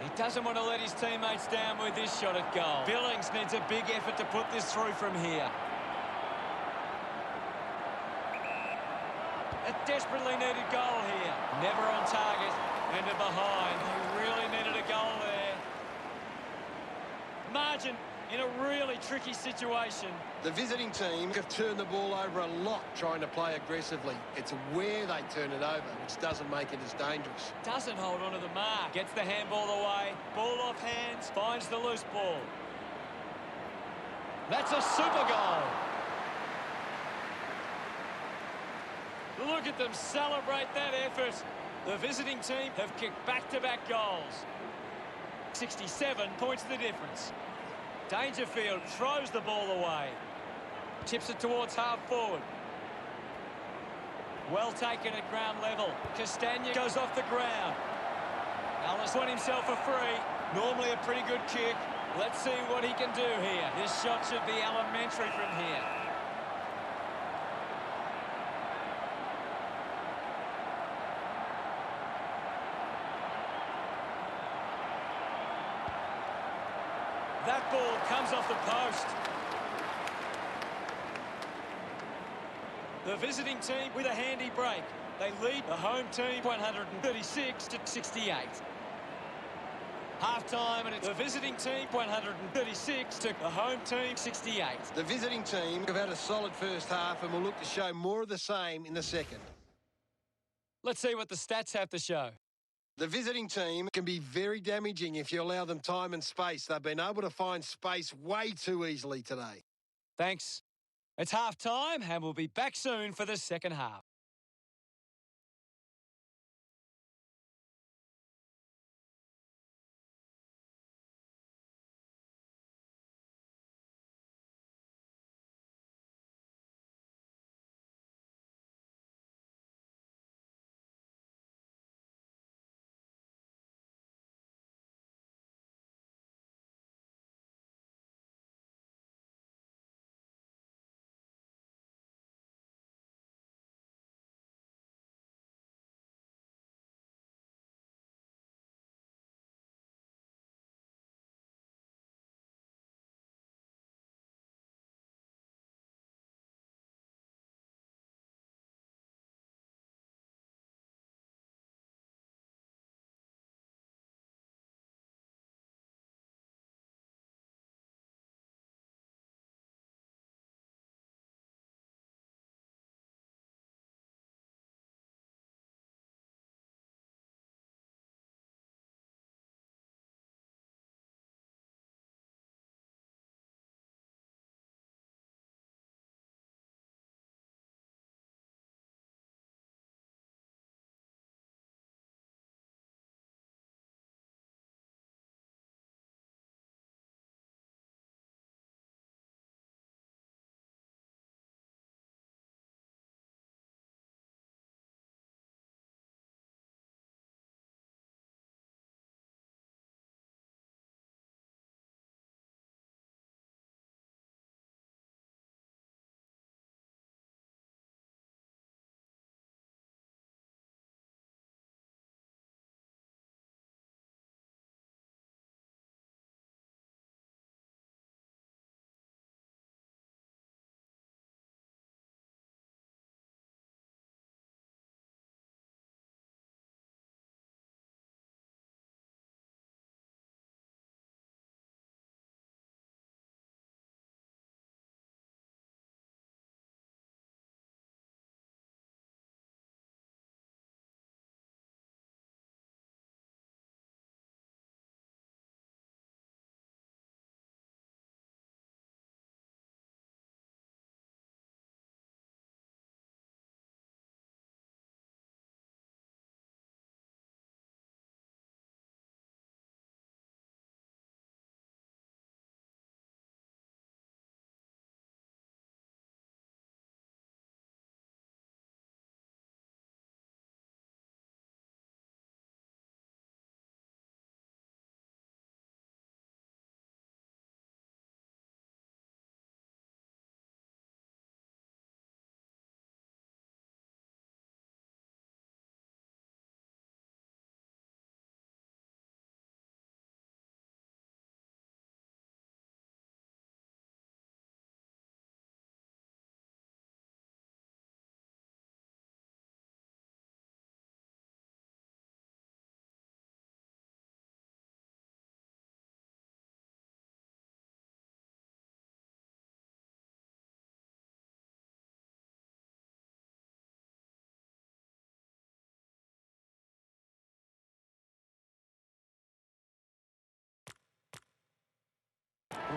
Speaker 1: He doesn't want to let his teammates down with this shot at goal. Billings needs a big effort to put this through from here. A desperately needed goal here. Never on target. And a behind. They really needed a goal there. Margin in a really tricky situation.
Speaker 2: The visiting team have turned the ball over a lot trying to play aggressively. It's where they turn it over, which doesn't make it as dangerous.
Speaker 1: Doesn't hold on to the mark. Gets the handball away. Ball off hands. Finds the loose ball. That's a super goal. Look at them celebrate that effort. The visiting team have kicked back-to-back goals. 67 points the difference. Dangerfield throws the ball away. Tips it towards half forward. Well taken at ground level. Castagna goes off the ground. Ellis won himself a free. Normally a pretty good kick. Let's see what he can do here. This shot should be elementary from here. That ball comes off the post. The visiting team with a handy break. They lead the home team 136 to 68. Half-time, and it's the visiting team 136 to the home team 68.
Speaker 2: The visiting team have had a solid first half and will look to show more of the same in the second.
Speaker 1: Let's see what the stats have to show.
Speaker 2: The visiting team can be very damaging if you allow them time and space. They've been able to find space way too easily today.
Speaker 1: Thanks. It's half-time, and we'll be back soon for the second half.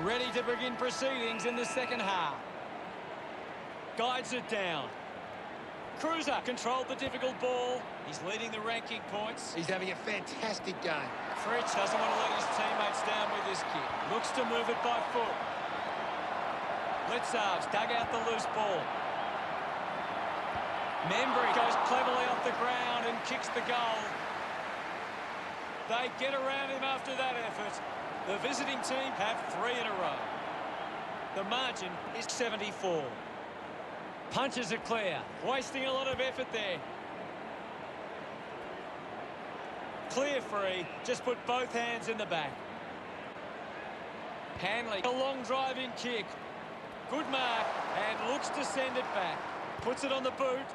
Speaker 1: Ready to begin proceedings in the second half. Guides it down. Cruiser controlled the difficult ball. He's leading the ranking points.
Speaker 2: He's having a fantastic game.
Speaker 1: Fritsch doesn't want to let his teammates down with this kick. Looks to move it by foot. Litzarv's dug out the loose ball. Membry goes cleverly off the ground and kicks the goal. They get around him after that effort. The visiting team have 3 in a row. The margin is 74. Punches are clear. Wasting a lot of effort there. Clear free. Just put both hands in the back. Hanley, a long driving kick. Good mark, and looks to send it back. Puts it on the boot.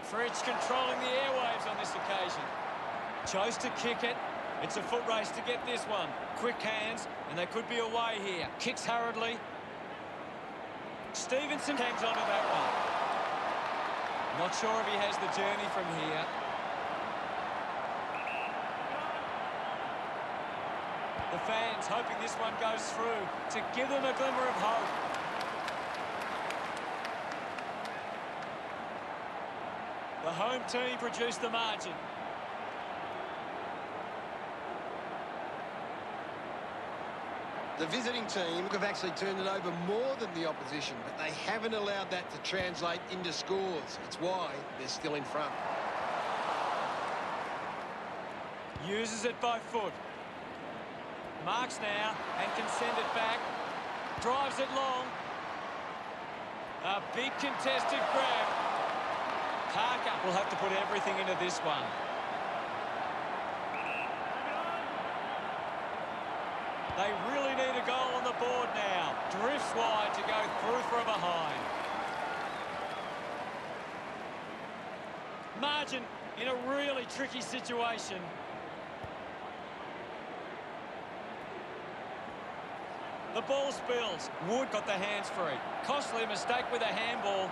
Speaker 1: Fritsch controlling the airwaves on this occasion. Chose to kick it. It's a foot race to get this one. Quick hands, and they could be away here. Kicks hurriedly. Stevenson hangs on to that one. Not sure if he has the journey from here. The fans hoping this one goes through to give them a glimmer of hope. The home team produced the margin.
Speaker 2: The visiting team have actually turned it over more than the opposition, but they haven't allowed that to translate into scores. It's why they're still in front.
Speaker 1: Uses it by foot. Marks now and can send it back. Drives it long. A big contested grab. Parker will have to put everything into this one. They really need a goal on the board now. Drifts wide to go through from behind. Margin in a really tricky situation. The ball spills. Wood got the hands free. Costly mistake with a handball.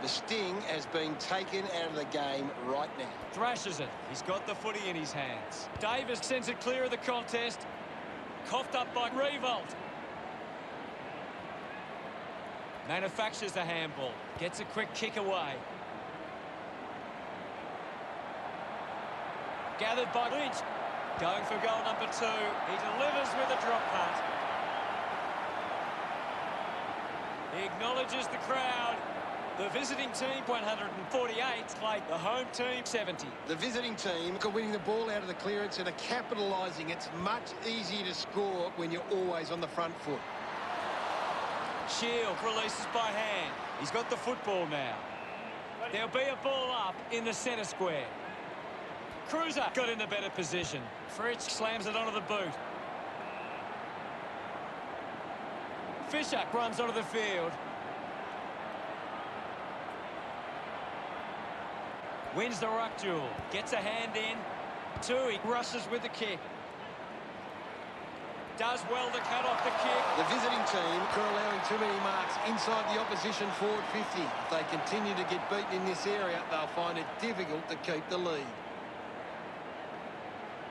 Speaker 4: The sting has been taken out of the game right now.
Speaker 1: Thrashes it. He's got the footy in his hands. Davis sends it clear of the contest. Coughed up by Revolt. Manufactures a handball. Gets a quick kick away. Gathered by Lynch. Going for goal number 2. He delivers with a drop punt. He acknowledges the crowd. The visiting team, 148, played the home team, 70.
Speaker 2: The visiting team are winning the ball out of the clearance and are capitalising. It's much easier to score when you're always on the front foot.
Speaker 1: Shield releases by hand. He's got the football now. There'll be a ball up in the centre square. Cruiser got in the better position. Fritsch slams it onto the boot. Fisher runs onto the field. Wins the ruck duel. Gets a hand in. Tui rushes with the kick. Does well to cut off the kick.
Speaker 2: The visiting team are allowing too many marks inside the opposition forward 50. If they continue to get beaten in this area, they'll find it difficult to keep the lead.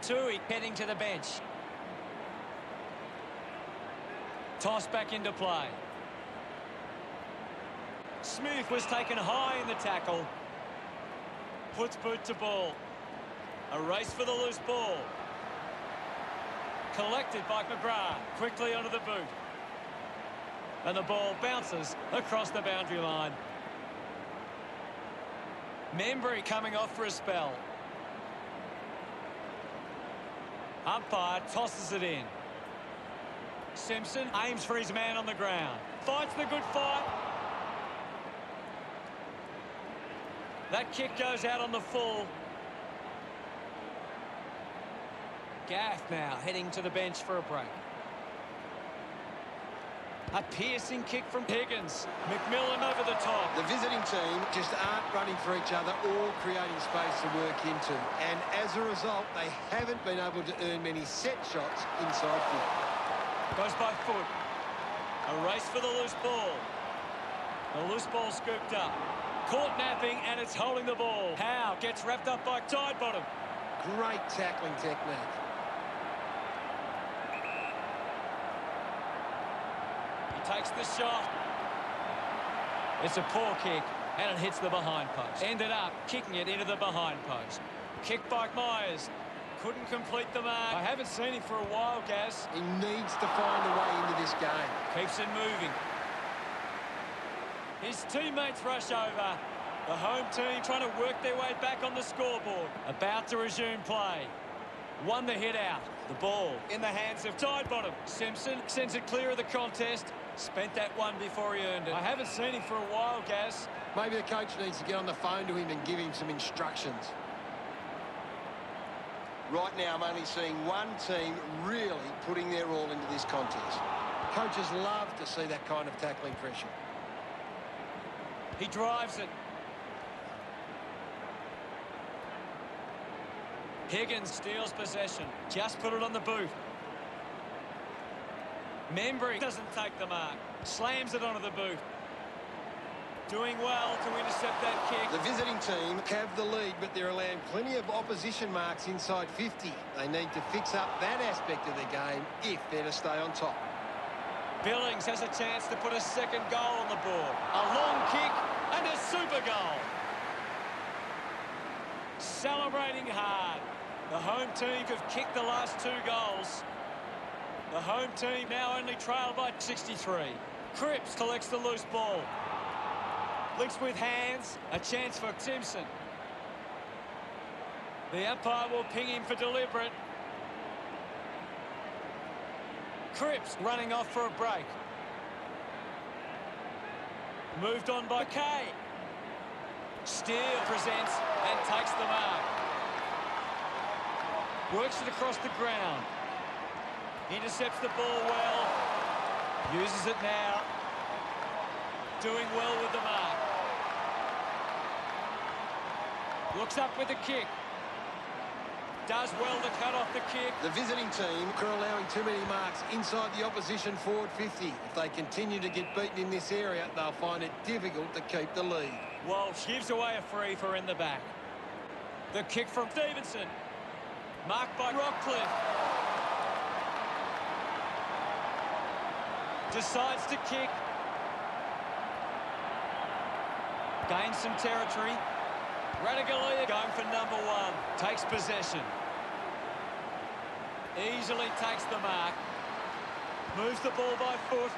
Speaker 1: Tui heading to the bench. Toss back into play. Smith was taken high in the tackle. Puts boot to ball. A race for the loose ball. Collected by McGrath. Quickly onto the boot. And the ball bounces across the boundary line. Membry coming off for a spell. Umpire tosses it in. Simpson aims for his man on the ground. Fights the good fight. That kick goes out on the full. Gaff now heading to the bench for a break. A piercing kick from Higgins. McMillan over the top.
Speaker 2: The visiting team just aren't running for each other or creating space to work into. And as a result, they haven't been able to earn many set shots inside foot.
Speaker 1: Goes by foot. A race for the loose ball. The loose ball scooped up. Caught napping, and it's holding the ball. Howe gets wrapped up by Tidebottom.
Speaker 2: Great tackling technique.
Speaker 1: He takes the shot. It's a poor kick, and it hits the behind post. Ended up kicking it into the behind post. Kick by Myers. Couldn't complete the mark. I haven't seen him for a while, Gaz.
Speaker 2: He needs to find a way into this game.
Speaker 1: Keeps it moving. His teammates rush over. The home team trying to work their way back on the scoreboard. About to resume play. Won the hit out. The ball in the hands of Tidebottom. Simpson sends it clear of the contest. Spent that one before he earned it. I haven't seen him for a while, Gaz.
Speaker 2: Maybe the coach needs to get on the phone to him and give him some instructions.
Speaker 4: Right now, I'm only seeing one team really putting their all into this contest. Coaches love to see that kind of tackling pressure.
Speaker 1: He drives it. Higgins steals possession. Just put it on the boot. Membry doesn't take the mark. Slams it onto the boot. Doing well to intercept that kick.
Speaker 4: The visiting team have the lead, but they're allowing plenty of opposition marks inside 50. They need to fix up that aspect of their game if they're to stay on top.
Speaker 1: Billings has a chance to put a second goal on the board. A long kick and a super goal. Celebrating hard. The home team have kicked the last 2 goals. The home team now only trail by 63. Cripps collects the loose ball. Links with hands. A chance for Simpson. The umpire will ping him for deliberate. Cripps running off for a break. Moved on by Kay. Steele presents and takes the mark. Works it across the ground. Intercepts the ball well. Uses it now. Doing well with the mark. Looks up with the kick. Does well to cut off the kick.
Speaker 4: The visiting team are allowing too many marks inside the opposition forward 50. If they continue to get beaten in this area, they'll find it difficult to keep the lead.
Speaker 1: Walsh gives away a free for in the back. The kick from Stevenson. Marked by Rockcliffe. Decides to kick. Gains some territory. Radigalia going for number 1. Takes possession. Easily takes the mark. Moves the ball by foot.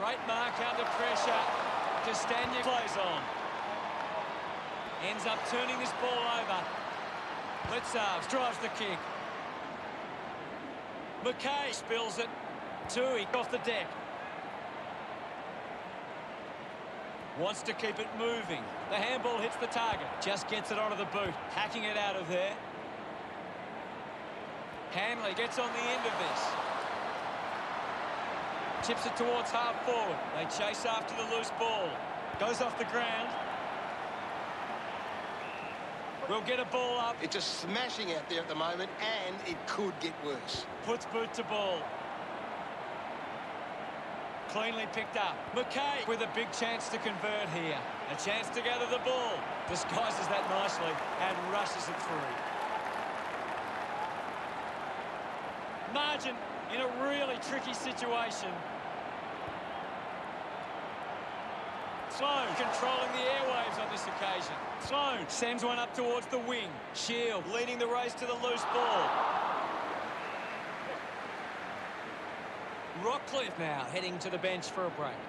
Speaker 1: Great mark under pressure. Castagna plays on. Ends up turning this ball over. Blitzarves drives the kick. McKay spills it. Tui off the deck. Wants to keep it moving. The handball hits the target. Just gets it onto the boot. Hacking it out of there. Hanley gets on the end of this. Chips it towards half forward. They chase after the loose ball. Goes off the ground. We'll get a ball up.
Speaker 4: It's just smashing out there at the moment, and it could get worse.
Speaker 1: Puts boot to ball. Cleanly picked up. McKay with a big chance to convert here. A chance to gather the ball. Disguises that nicely and rushes it through. Margin in a really tricky situation. Sloan controlling the airwaves on this occasion. Sloan sends one up towards the wing. Shield leading the race to the loose ball. Rockcliffe now heading to the bench for a break.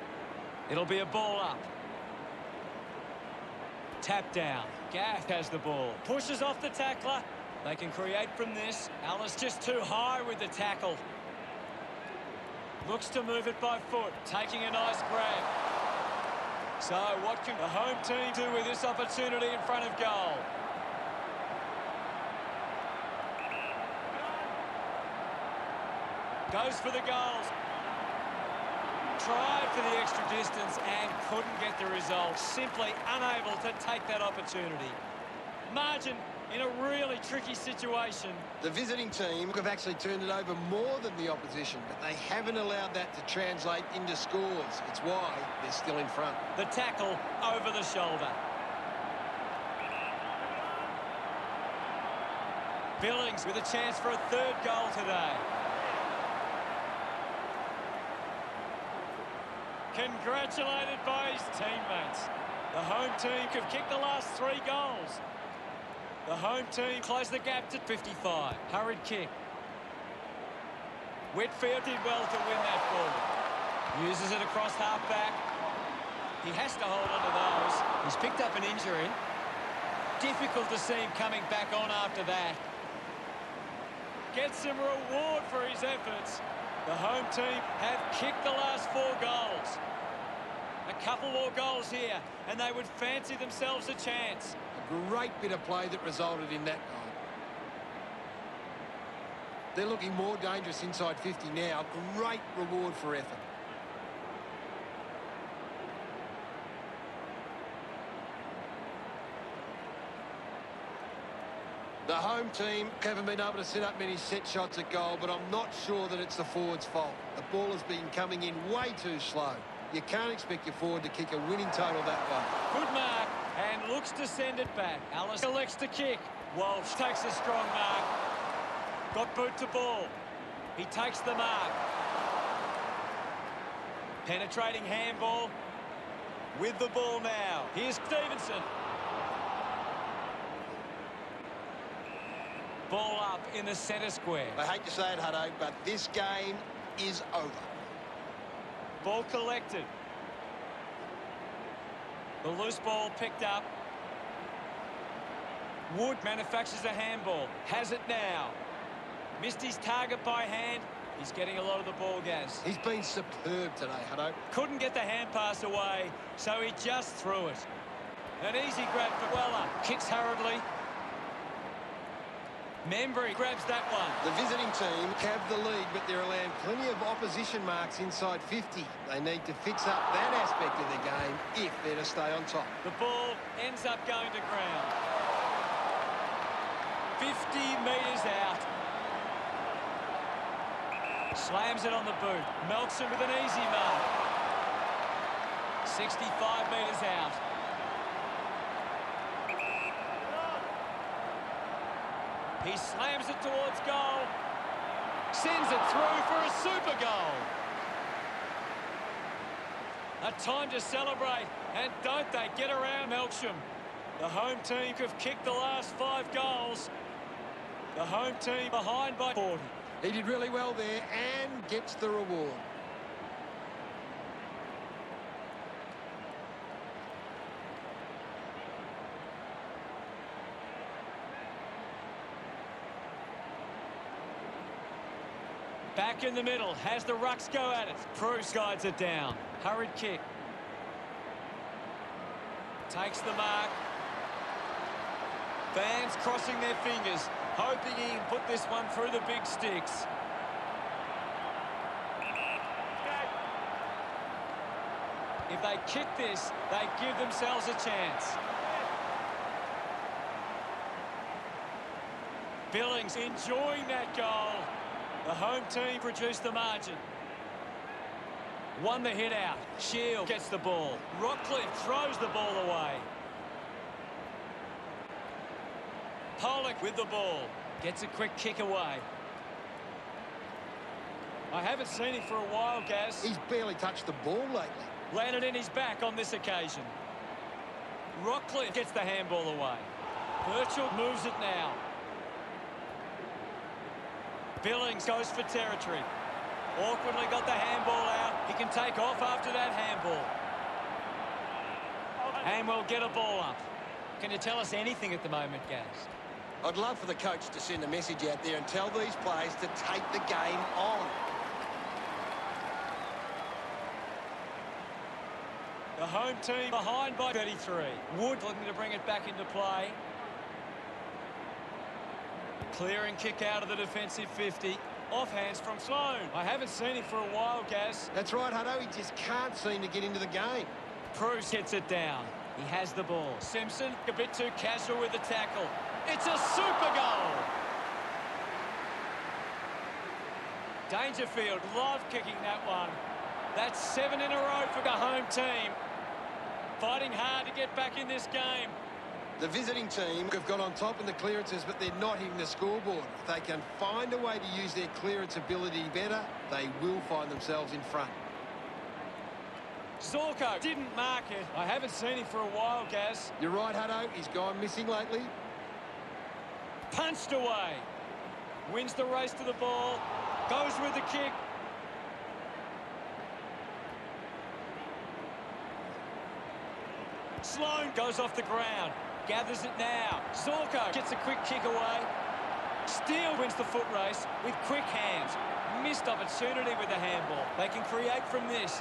Speaker 1: It'll be a ball up. Tap down. Gaff has the ball. Pushes off the tackler. They can create from this. Alice just too high with the tackle. Looks to move it by foot. Taking a nice grab. So what can the home team do with this opportunity in front of goal? Goes for the goals. Tried for the extra distance and couldn't get the result. Simply unable to take that opportunity. Margin in a really tricky situation.
Speaker 4: The visiting team have actually turned it over more than the opposition, but they haven't allowed that to translate into scores. It's why they're still in front.
Speaker 1: The tackle over the shoulder. Billings with a chance for a 3rd goal today. Congratulated by his teammates. The home team have kicked the last 3 goals. The home team closed the gap to 55. Hurried kick. Whitfield did well to win that ball. Uses it across half-back. He has to hold on to those. He's picked up an injury. Difficult to see him coming back on after that. Gets some reward for his efforts. The home team have kicked the last 4 goals. A couple more goals here, and they would fancy themselves a chance.
Speaker 4: A great bit of play that resulted in that goal.
Speaker 2: They're looking more dangerous inside 50 now. Great reward for effort. The home team haven't been able to set up many set shots at goal, but I'm not sure that it's the forward's fault. The ball has been coming in way too slow. You can't expect your forward to kick a winning total that way.
Speaker 1: Good mark, and looks to send it back. Alice elects to kick. Walsh takes a strong mark. Got boot to ball. He takes the mark. Penetrating handball. With the ball now. Here's Stevenson. Ball up in the centre square.
Speaker 4: I hate to say it, Hutto, but this game is over.
Speaker 1: Ball collected. The loose ball picked up. Wood manufactures a handball. Has it now. Missed his target by hand. He's getting a lot of the ball gas.
Speaker 2: He's been superb today, Hutto.
Speaker 1: Couldn't get the hand pass away, so he just threw it. An easy grab for Weller. Kicks hurriedly. Membry grabs that one.
Speaker 2: The visiting team have the lead, but they're allowing plenty of opposition marks inside 50. They need to fix up that aspect of the game if they're to stay on top.
Speaker 1: The ball ends up going to ground. 50 metres out. Slams it on the boot. Melkson with an easy mark. 65 metres out. He slams it towards goal. Sends it through for a super goal. A time to celebrate. And don't they get around Melksham. The home team have kicked the last 5 goals. The home team behind by 40.
Speaker 2: He did really well there and gets the reward.
Speaker 1: Back in the middle, has the rucks go at it. Bruce guides it down. Hurried kick. Takes the mark. Fans crossing their fingers, hoping he can put this one through the big sticks. If they kick this, they give themselves a chance. Billings enjoying that goal. The home team produced the margin. Won the hit out. Shield gets the ball. Rockcliffe throws the ball away. Pollock with the ball. Gets a quick kick away. I haven't seen him for a while, Gaz.
Speaker 2: He's barely touched the ball lately.
Speaker 1: Landed in his back on this occasion. Rockcliffe gets the handball away. Birchall moves it now. Billings goes for territory. Awkwardly got the handball out. He can take off after that handball. And we'll get a ball up. Can you tell us anything at the moment, Gaz?
Speaker 4: I'd love for the coach to send a message out there and tell these players to take the game on.
Speaker 1: The home team behind by 33. Wood looking to bring it back into play. Clearing kick out of the defensive 50. Offhands from Sloan. I haven't seen him for a while, Gaz.
Speaker 2: That's right, Hutto. He just can't seem to get into the game.
Speaker 1: Bruce hits it down. He has the ball. Simpson, a bit too casual with the tackle. It's a super goal. Dangerfield love kicking that one. That's 7 in a row for the home team. Fighting hard to get back in this game.
Speaker 2: The visiting team have got on top in the clearances, but they're not hitting the scoreboard. If they can find a way to use their clearance ability better, they will find themselves in front.
Speaker 1: Zorko didn't mark it. I haven't seen him for a while, Gaz.
Speaker 2: You're right, Hutto. He's gone missing lately.
Speaker 1: Punched away. Wins the race to the ball. Goes with the kick. Sloan goes off the ground. Gathers it now. Zorko gets a quick kick away. Steele wins the foot race with quick hands. Missed opportunity with the handball. They can create from this.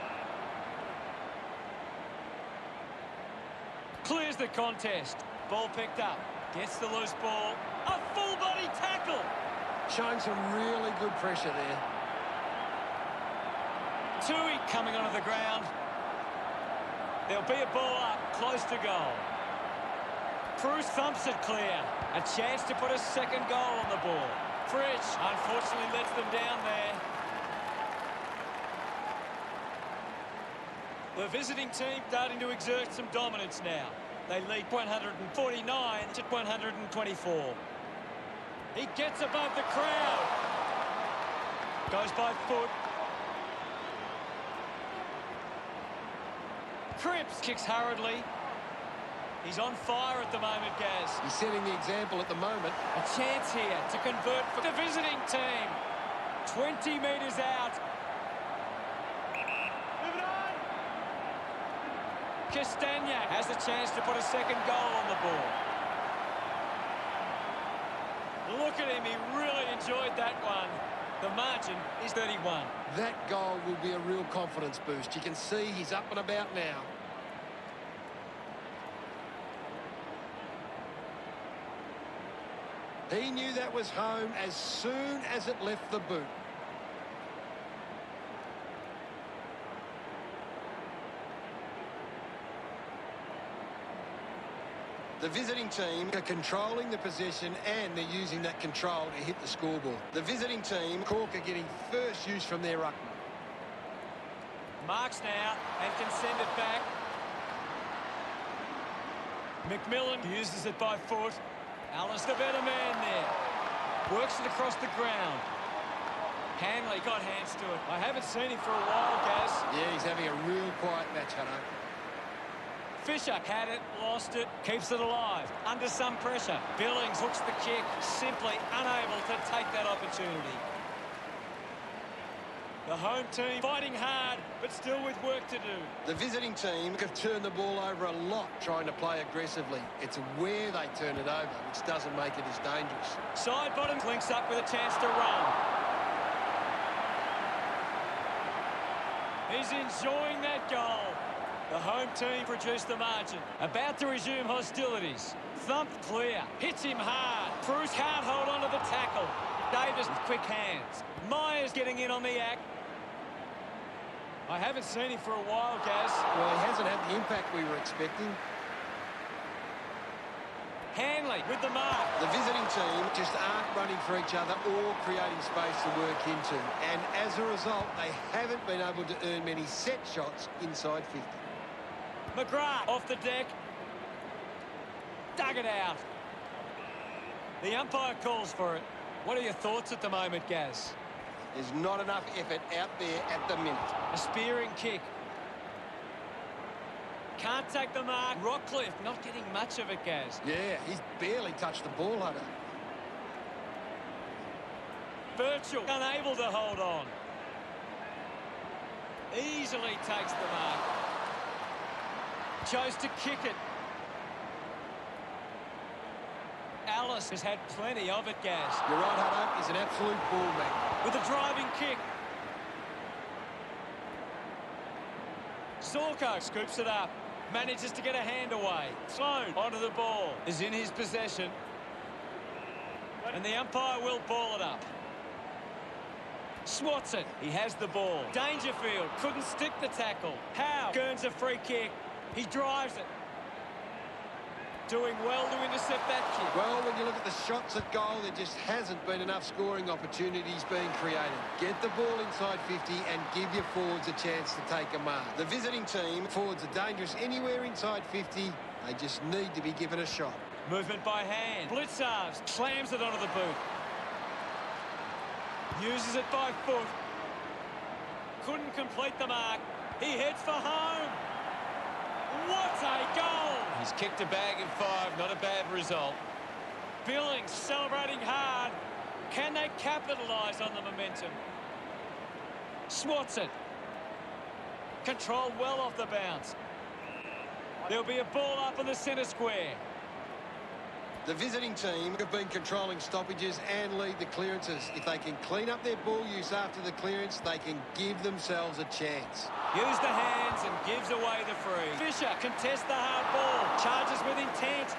Speaker 1: Clears the contest. Ball picked up. Gets the loose ball. A full body tackle.
Speaker 2: Showing some really good pressure there.
Speaker 1: Tui coming onto the ground. There'll be a ball up, close to goal. Bruce thumps it clear. A chance to put a second goal on the board. Fridge, unfortunately, lets them down there. The visiting team starting to exert some dominance now. They lead 149 to 124. He gets above the crowd. Goes by foot. Cripps kicks hurriedly. He's on fire at the moment, Gaz.
Speaker 2: He's setting the example at the moment.
Speaker 1: A chance here to convert for the visiting team. 20 metres out. Move it on. Castagna has a chance to put a second goal on the board. Look at him, he really enjoyed that one. The margin is 31.
Speaker 2: That goal will be a real confidence boost. You can see he's up and about now. He knew that was home as soon as it left the boot. The visiting team are controlling the possession and they're using that control to hit the scoreboard. The visiting team, Cork, are getting first use from their ruckman.
Speaker 1: Marks now and can send it back. McMillan uses it by foot. Alice, the better man there. Works it across the ground. Hanley got hands to it. I haven't seen him for a while, Gaz.
Speaker 2: Yeah, he's having a real quiet match, Hutto.
Speaker 1: Fisher had it, lost it, keeps it alive. Under some pressure. Billings hooks the kick, simply unable to take that opportunity. The home team fighting hard, but still with work to do.
Speaker 2: The visiting team have turned the ball over a lot trying to play aggressively. It's where they turn it over, which doesn't make it as dangerous.
Speaker 1: Side bottom links up with a chance to run. He's enjoying that goal. The home team produced the margin. About to resume hostilities. Thumped clear. Hits him hard. Bruce can't hold on to the tackle. Davis with quick hands. Myers getting in on the act. I haven't seen him for a while, Gaz.
Speaker 2: Well, he hasn't had the impact we were expecting.
Speaker 1: Hanley with the mark.
Speaker 2: The visiting team just aren't running for each other or creating space to work into. And as a result, they haven't been able to earn many set shots inside 50.
Speaker 1: McGrath off the deck. Dug it out. The umpire calls for it. What are your thoughts at the moment, Gaz?
Speaker 2: There's not enough effort out there at the minute.
Speaker 1: A spearing kick. Can't take the mark. Rockcliffe not getting much of it, Gaz.
Speaker 2: Yeah, he's barely touched the ball, Hutto.
Speaker 1: Birchall unable to hold on. Easily takes the mark. Chose to kick it. Alice has had plenty of it, Gaz.
Speaker 2: You're right, Hutto. He's an absolute ball magnet.
Speaker 1: With a driving kick. Zorko scoops it up. Manages to get a hand away. Sloan onto the ball. Is in his possession. And the umpire will ball it up. Swats it. He has the ball. Dangerfield couldn't stick the tackle. Howe earns a free kick. He drives it. Doing well to intercept that kick.
Speaker 2: Well, when you look at the shots at goal, there just hasn't been enough scoring opportunities being created. Get the ball inside 50 and give your forwards a chance to take a mark. The visiting team, forwards are dangerous anywhere inside 50. They just need to be given a shot.
Speaker 1: Movement by hand. Blitzarves slams it onto the boot. Uses it by foot. Couldn't complete the mark. He heads for home. What a goal! He's kicked a bag in 5, not a bad result. Billings celebrating hard. Can they capitalise on the momentum? Swats it. Controlled well off the bounce. There'll be a ball up in the centre square.
Speaker 2: The visiting team have been controlling stoppages and lead the clearances. If they can clean up their ball use after the clearance, they can give themselves a chance.
Speaker 1: Use the hands and gives away the free. Fisher contests the hard ball. Charges with intent.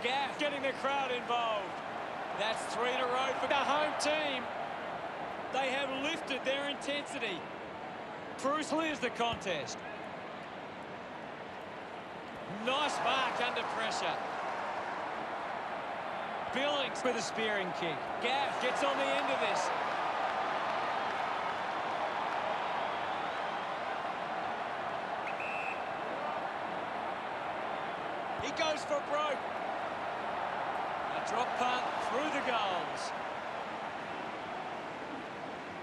Speaker 1: Gaff getting the crowd involved. That's 3 in a row for the home team. They have lifted their intensity. Bruce clears the contest. Nice mark under pressure. Billings with a spearing kick. Gav gets on the end of this. He goes for broke. A drop punt through the goals.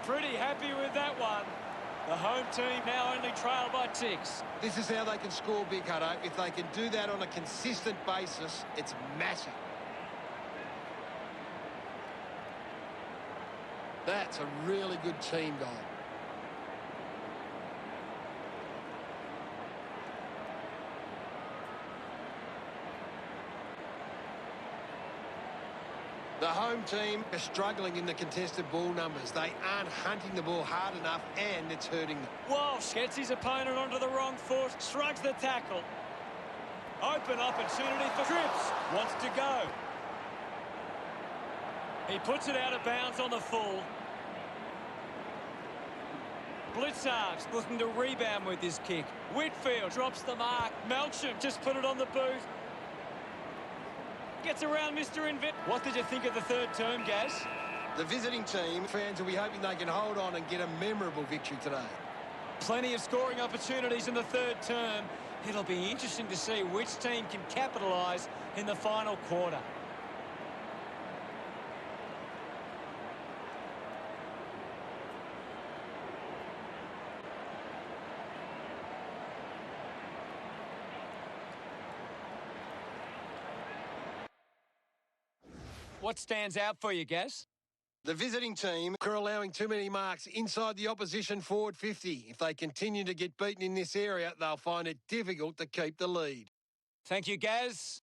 Speaker 1: Pretty happy with that one. The home team now only trail by 6.
Speaker 2: This is how they can score big, Hutto. If they can do that on a consistent basis, it's massive. That's a really good team goal. The home team are struggling in the contested ball numbers. They aren't hunting the ball hard enough, and it's hurting them.
Speaker 1: Walsh gets his opponent onto the wrong foot, shrugs the tackle. Open opportunity for Cripps. Wants to go. He puts it out of bounds on the full. Blitzards looking to rebound with this kick. Whitfield drops the mark. Melcham just put it on the boot. Gets around Mr. Invit. What did you think of the third term, Gaz?
Speaker 2: The visiting team, fans will be hoping they can hold on and get a memorable victory today.
Speaker 1: Plenty of scoring opportunities in the third term. It'll be interesting to see which team can capitalise in the final quarter. What stands out for you, Gaz?
Speaker 2: The visiting team are allowing too many marks inside the opposition forward 50. If they continue to get beaten in this area, they'll find it difficult to keep the lead.
Speaker 1: Thank you, Gaz.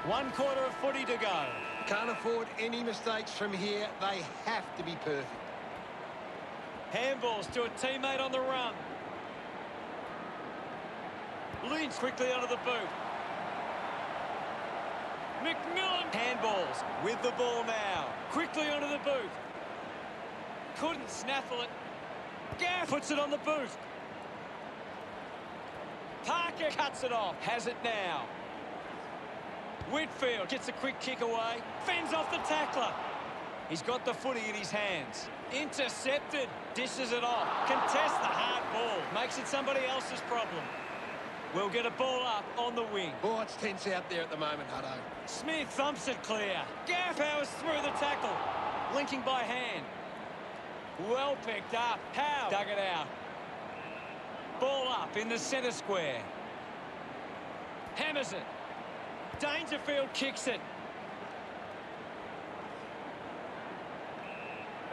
Speaker 1: One quarter of footy to go.
Speaker 2: Can't afford any mistakes from here. They have to be perfect.
Speaker 1: Handballs to a teammate on the run. Lynch quickly onto the boot. McMillan. Handballs with the ball now. Quickly onto the boot. Couldn't snaffle it. Gaff puts it on the boot. Parker cuts it off. Has it now. Whitfield gets a quick kick away. Fends off the tackler. He's got the footy in his hands. Intercepted. Dishes it off. Contests the hard ball. Makes it somebody else's problem. We'll get a ball up on the wing.
Speaker 2: Oh, it's tense out there at the moment, Hutto.
Speaker 1: Smith thumps it clear. Gaff powers through the tackle. Linking by hand. Well picked up. Howe dug it out. Ball up in the centre square. Hammers it. Dangerfield kicks it.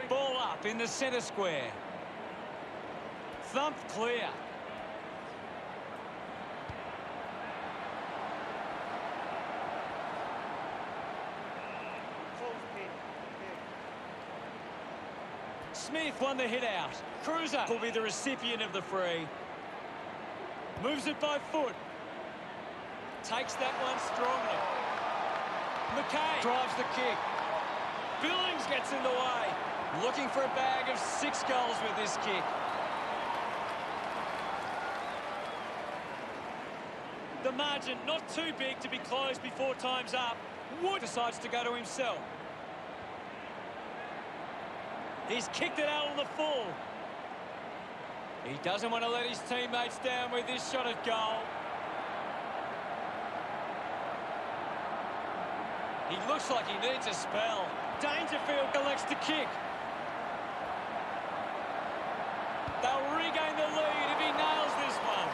Speaker 1: Ball up in the centre square. Thumped clear. Smith won the hit out. Cruiser will be the recipient of the free. Moves it by foot. Takes that one strongly. McKay drives the kick. Billings gets in the way. Looking for a bag of 6 goals with this kick. The margin not too big to be closed before time's up. Wood decides to go to himself. He's kicked it out on the full. He doesn't want to let his teammates down with this shot at goal. He looks like he needs a spell. Dangerfield elects to kick. They'll regain the lead if he nails this one.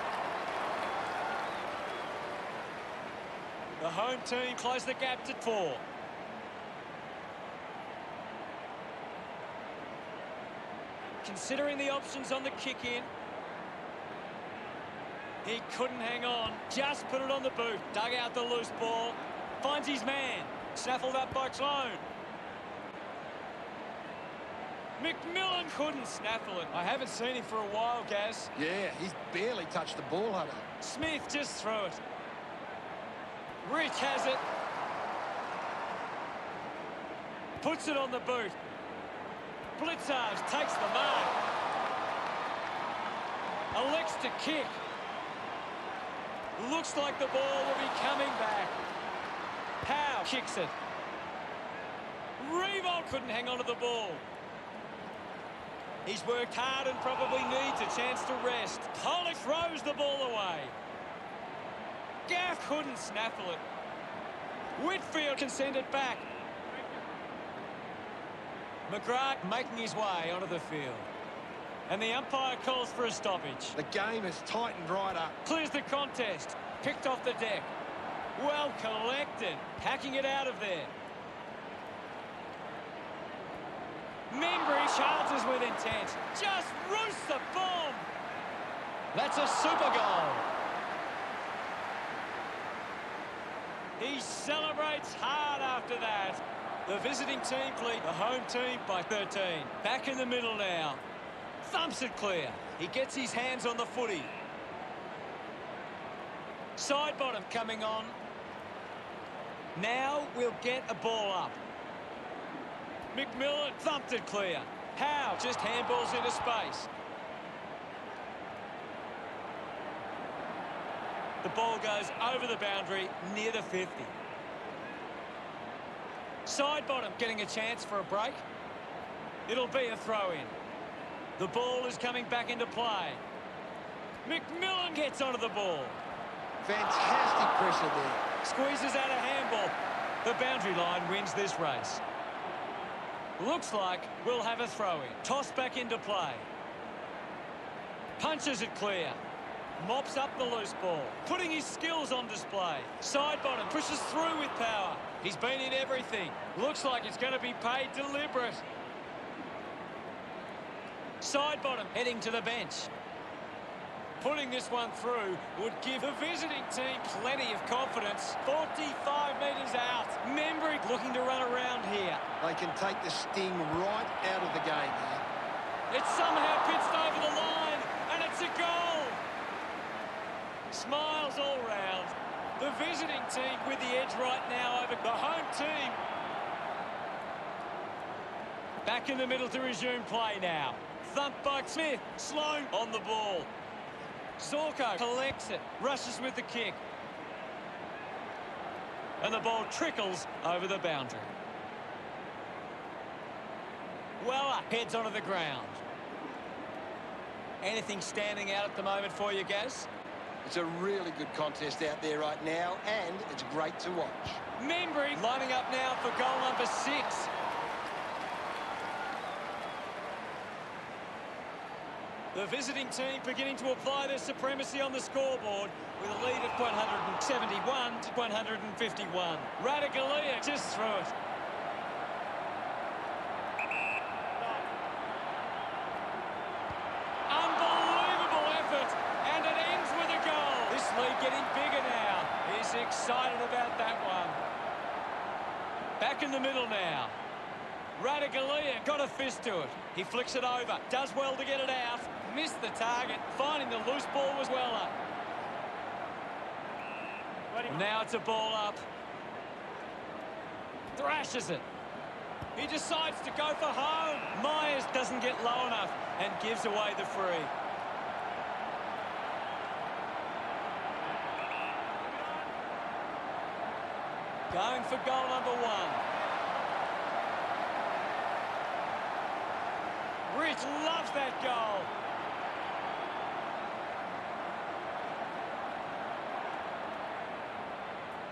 Speaker 1: The home team close the gap to 4. considering the options on the kick-in. He couldn't hang on. Just put it on the boot. Dug out the loose ball. Finds his man. Snaffled up by Clone. McMillan couldn't snaffle it. I haven't seen him for a while, Gaz.
Speaker 2: Yeah, he's barely touched the ball, Hunter.
Speaker 1: Smith just threw it. Rich has it. Puts it on the boot. Blitzarves takes the mark. Elects to kick. Looks like the ball will be coming back. Howe kicks it. Revolt couldn't hang on to the ball. He's worked hard and probably needs a chance to rest. Pollock throws the ball away. Gaff couldn't snaffle it. Whitfield can send it back. McGrath making his way onto the field. And the umpire calls for a stoppage.
Speaker 2: The game has tightened right up.
Speaker 1: Clears the contest. Picked off the deck. Well collected. Hacking it out of there. Membry charges with intent. Just roosts the bomb. That's a super goal. He celebrates hard after that. The visiting team lead the home team by 13. Back in the middle now. Thumps it clear. He gets his hands on the footy. Side bottom coming on. Now we'll get a ball up. McMillan thumped it clear. Howe just handballs into space. The ball goes over the boundary near the 50. Side bottom getting a chance for a break. It'll be a throw-in. The ball is coming back into play. McMillan gets onto the ball.
Speaker 2: Fantastic pressure there.
Speaker 1: Squeezes out a handball. The boundary line wins this race. Looks like we'll have a throw-in. Toss back into play. Punches it clear. Mops up the loose ball. Putting his skills on display. Side bottom pushes through with power. He's been in everything. Looks like it's going to be paid deliberate. Side bottom heading to the bench. Putting this one through would give the visiting team plenty of confidence. 45 metres out. Membry looking to run around here.
Speaker 2: They can take the sting right out of the game here.
Speaker 1: It's somehow pitched over the line, and it's a goal. Smiles all round. The visiting team with the edge right now over the home team. Back in the middle to resume play now. Thumped by Smith. Sloan on the ball. Zorko collects it, rushes with the kick. And the ball trickles over the boundary. Weller heads onto the ground. Anything standing out at the moment for you, Gaz?
Speaker 2: It's a really good contest out there right now, and it's great to watch.
Speaker 1: Membry lining up now for goal number 6. The visiting team beginning to apply their supremacy on the scoreboard with a lead of 171 to 151. Radaglia just threw it. Unbelievable effort, and it ends with a goal. This lead getting bigger now. He's excited about that one. Back in the middle now. Radaglia got a fist to it. He flicks it over. Does well to get it out. Missed the target. Finding the loose ball was Weller. Now it's a ball up. Thrashes it. He decides to go for home. Myers doesn't get low enough and gives away the free. Going for goal number 1. Rich loves that goal.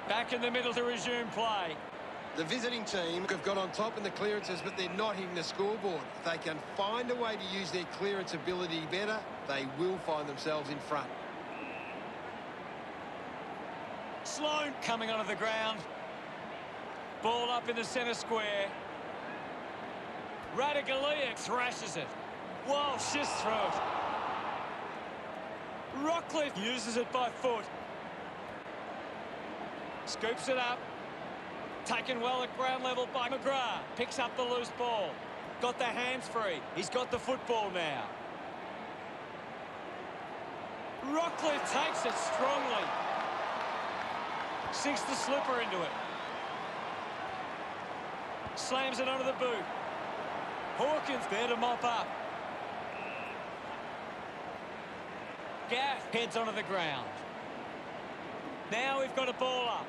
Speaker 1: Back in the middle to resume play.
Speaker 2: The visiting team have got on top in the clearances, but they're not hitting the scoreboard. If they can find a way to use their clearance ability better, they will find themselves in front.
Speaker 1: Sloan coming onto the ground. Ball up in the centre square. Radaglia thrashes it. Walsh just through it. Rockcliffe uses it by foot. Scoops it up. Taken well at ground level by McGrath. Picks up the loose ball. Got the hands free. He's got the football now. Rockcliffe takes it strongly. Sinks the slipper into it. Slams it onto the boot. Hawkins there to mop up. Gaff heads onto the ground. Now we've got a ball up.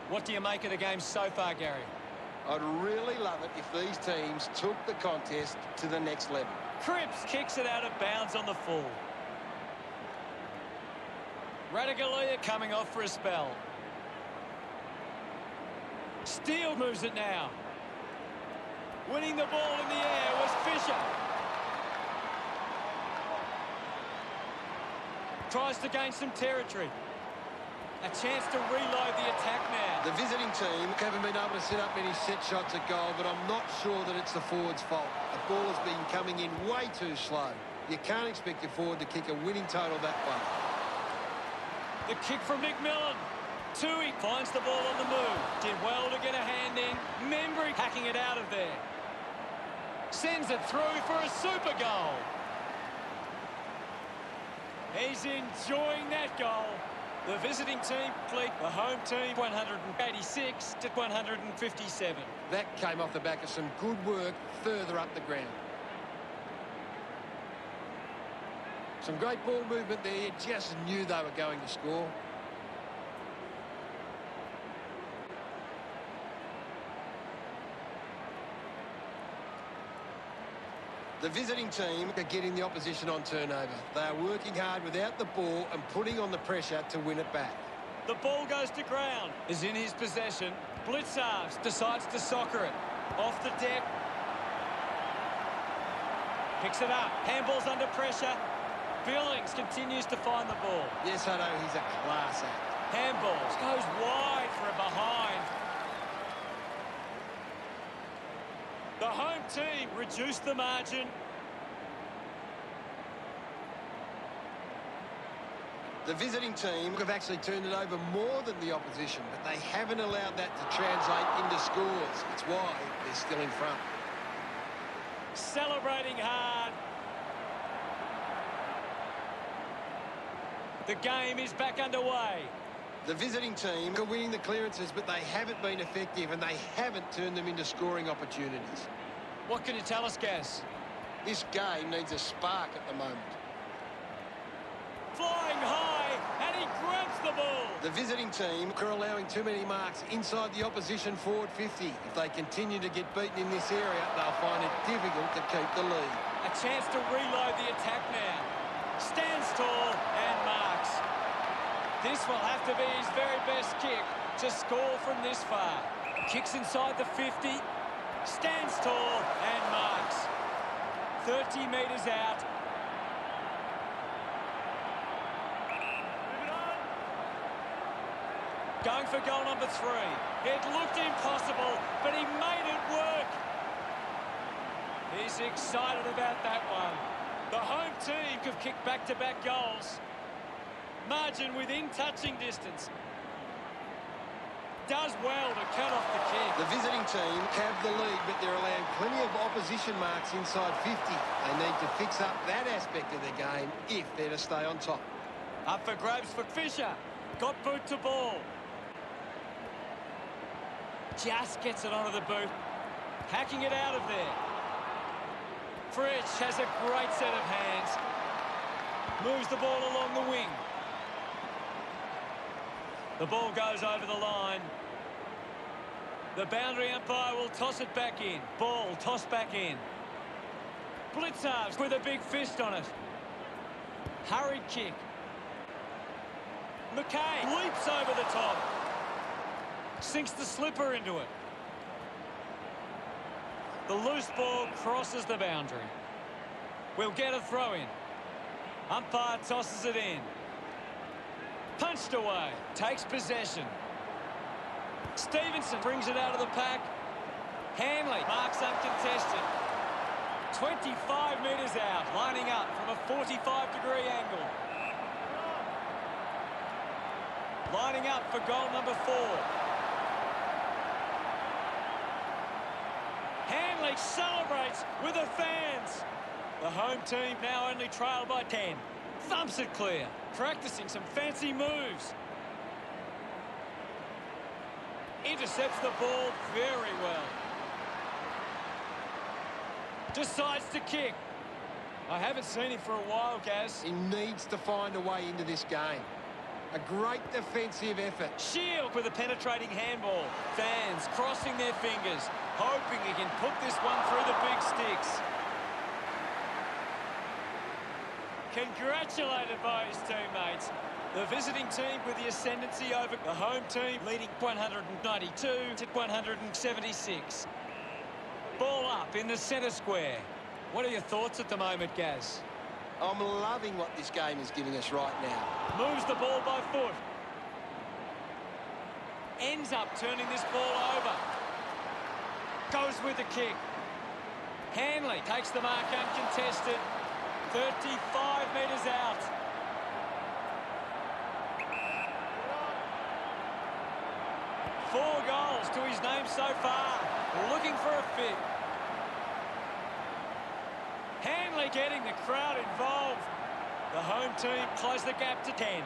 Speaker 1: What do you make of the game so far, Gary?
Speaker 4: I'd really love it if these teams took the contest to the next level.
Speaker 1: Cripps kicks it out of bounds on the full. Radaglia coming off for a spell. Steele moves it now. Winning the ball in the air was Fisher. Tries to gain some territory. A chance to reload the attack now.
Speaker 2: The visiting team haven't been able to set up many set shots at goal, but I'm not sure that it's the forward's fault. The ball has been coming in way too slow. You can't expect your forward to kick a winning total that way.
Speaker 1: The kick from McMillan. Tui finds the ball on the move. Did well to get a hand in. Membry hacking it out of there. Sends it through for a super goal. He's enjoying that goal. The visiting team complete the home team 186 to 157.
Speaker 2: That came off the back of some good work further up the ground. Some great ball movement there. You just knew they were going to score.
Speaker 4: The visiting team
Speaker 2: Are getting the opposition on turnover. They are working hard without the ball and putting on the pressure to win it back.
Speaker 1: The ball goes to ground. Is in his possession. Blitzarves decides to soccer it. Off the deck. Picks it up. Handball's under pressure. Billings continues to find the ball.
Speaker 2: Yes, I know, he's a class act.
Speaker 1: Handballs goes wide for a behind. The home team reduced the margin.
Speaker 4: The visiting team
Speaker 2: Have actually turned it over more than the opposition, but they haven't allowed that to translate into scores. It's why they're still in front.
Speaker 1: Celebrating hard. The game is back underway.
Speaker 4: The visiting team
Speaker 2: Are winning the clearances, but they haven't been effective and they haven't turned them into scoring opportunities.
Speaker 1: What can you tell us, Gaz?
Speaker 4: This game needs a spark at the moment.
Speaker 1: Flying high, and he grabs the ball.
Speaker 4: The visiting team
Speaker 2: Are allowing too many marks inside the opposition forward 50. If they continue to get beaten in this area, they'll find it difficult to keep the lead.
Speaker 1: A chance to reload the attack now. Stands tall and marks. This will have to be his very best kick to score from this far. Kicks inside the 50. Stands tall and marks. 30 metres out. Going for goal number 3. It looked impossible, but he made it work. He's excited about that one. The home team have kicked back-to-back goals. Margin within touching distance. Does well to cut off the kick.
Speaker 4: The visiting team
Speaker 2: Have the lead, but they're allowing plenty of opposition marks inside 50. They need to fix up that aspect of their game if they're to stay on top.
Speaker 1: Up for grabs for Fisher. Got boot to ball. Just gets it onto the boot. Hacking it out of there. Fritsch has a great set of hands. Moves the ball along the wing. The ball goes over the line. The boundary umpire will toss it back in. Ball tossed back in. Blitzarves with a big fist on it. Hurried kick. McKay leaps over the top. Sinks the slipper into it. The loose ball crosses the boundary. We'll get a throw in. Umpire tosses it in. Punched away. Takes possession. Stevenson brings it out of the pack. Hanley marks uncontested. 25 metres out, lining up from a 45-degree angle. Lining up for goal number 4. Hanley celebrates with the fans. The home team now only trail by 10. Thumps it clear, practicing some fancy moves. Intercepts the ball very well. Decides to kick. I haven't seen him for a while, Gaz.
Speaker 2: He needs to find a way into this game. A great defensive effort.
Speaker 1: Shield with a penetrating handball. Fans crossing their fingers, hoping he can put this one through the big sticks. Congratulated by his teammates. The visiting team with the ascendancy over the home team, leading 192 to 176. Ball up in the centre square. What are your thoughts at the moment, Gaz?
Speaker 2: I'm loving what this game is giving us right now.
Speaker 1: Moves the ball by foot. Ends up turning this ball over. Goes with the kick. Hanley takes the mark uncontested. 35 metres out. Four goals to his name so far. Looking for a fifth. Hanley getting the crowd involved. The home team close the gap to 10.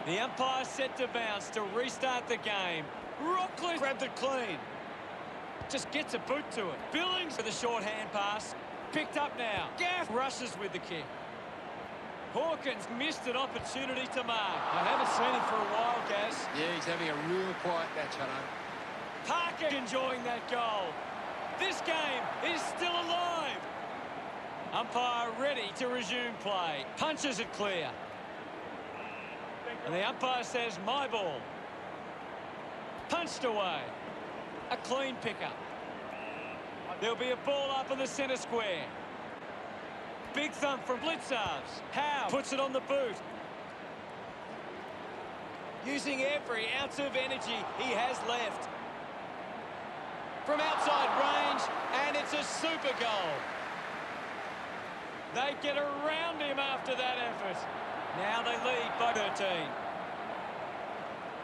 Speaker 1: The umpire set to bounce to restart the game. Rockley grabbed it clean. Just gets a boot to it. Billings for the short hand pass. Picked up now. Gaff rushes with the kick. Hawkins missed an opportunity to mark. I haven't seen him for a while, Gaz.
Speaker 2: Yeah, he's having a real quiet match, Hutto.
Speaker 1: Parker enjoying that goal. This game is still alive. Umpire ready to resume play. Punches it clear. And the umpire says, my ball. Punched away. A clean pickup. There'll be a ball up in the centre square. Big thump from Blitzarves. Howe puts it on the boot. Using every ounce of energy he has left. From outside range, and it's a super goal. They get around him after that effort. Now they lead by 13.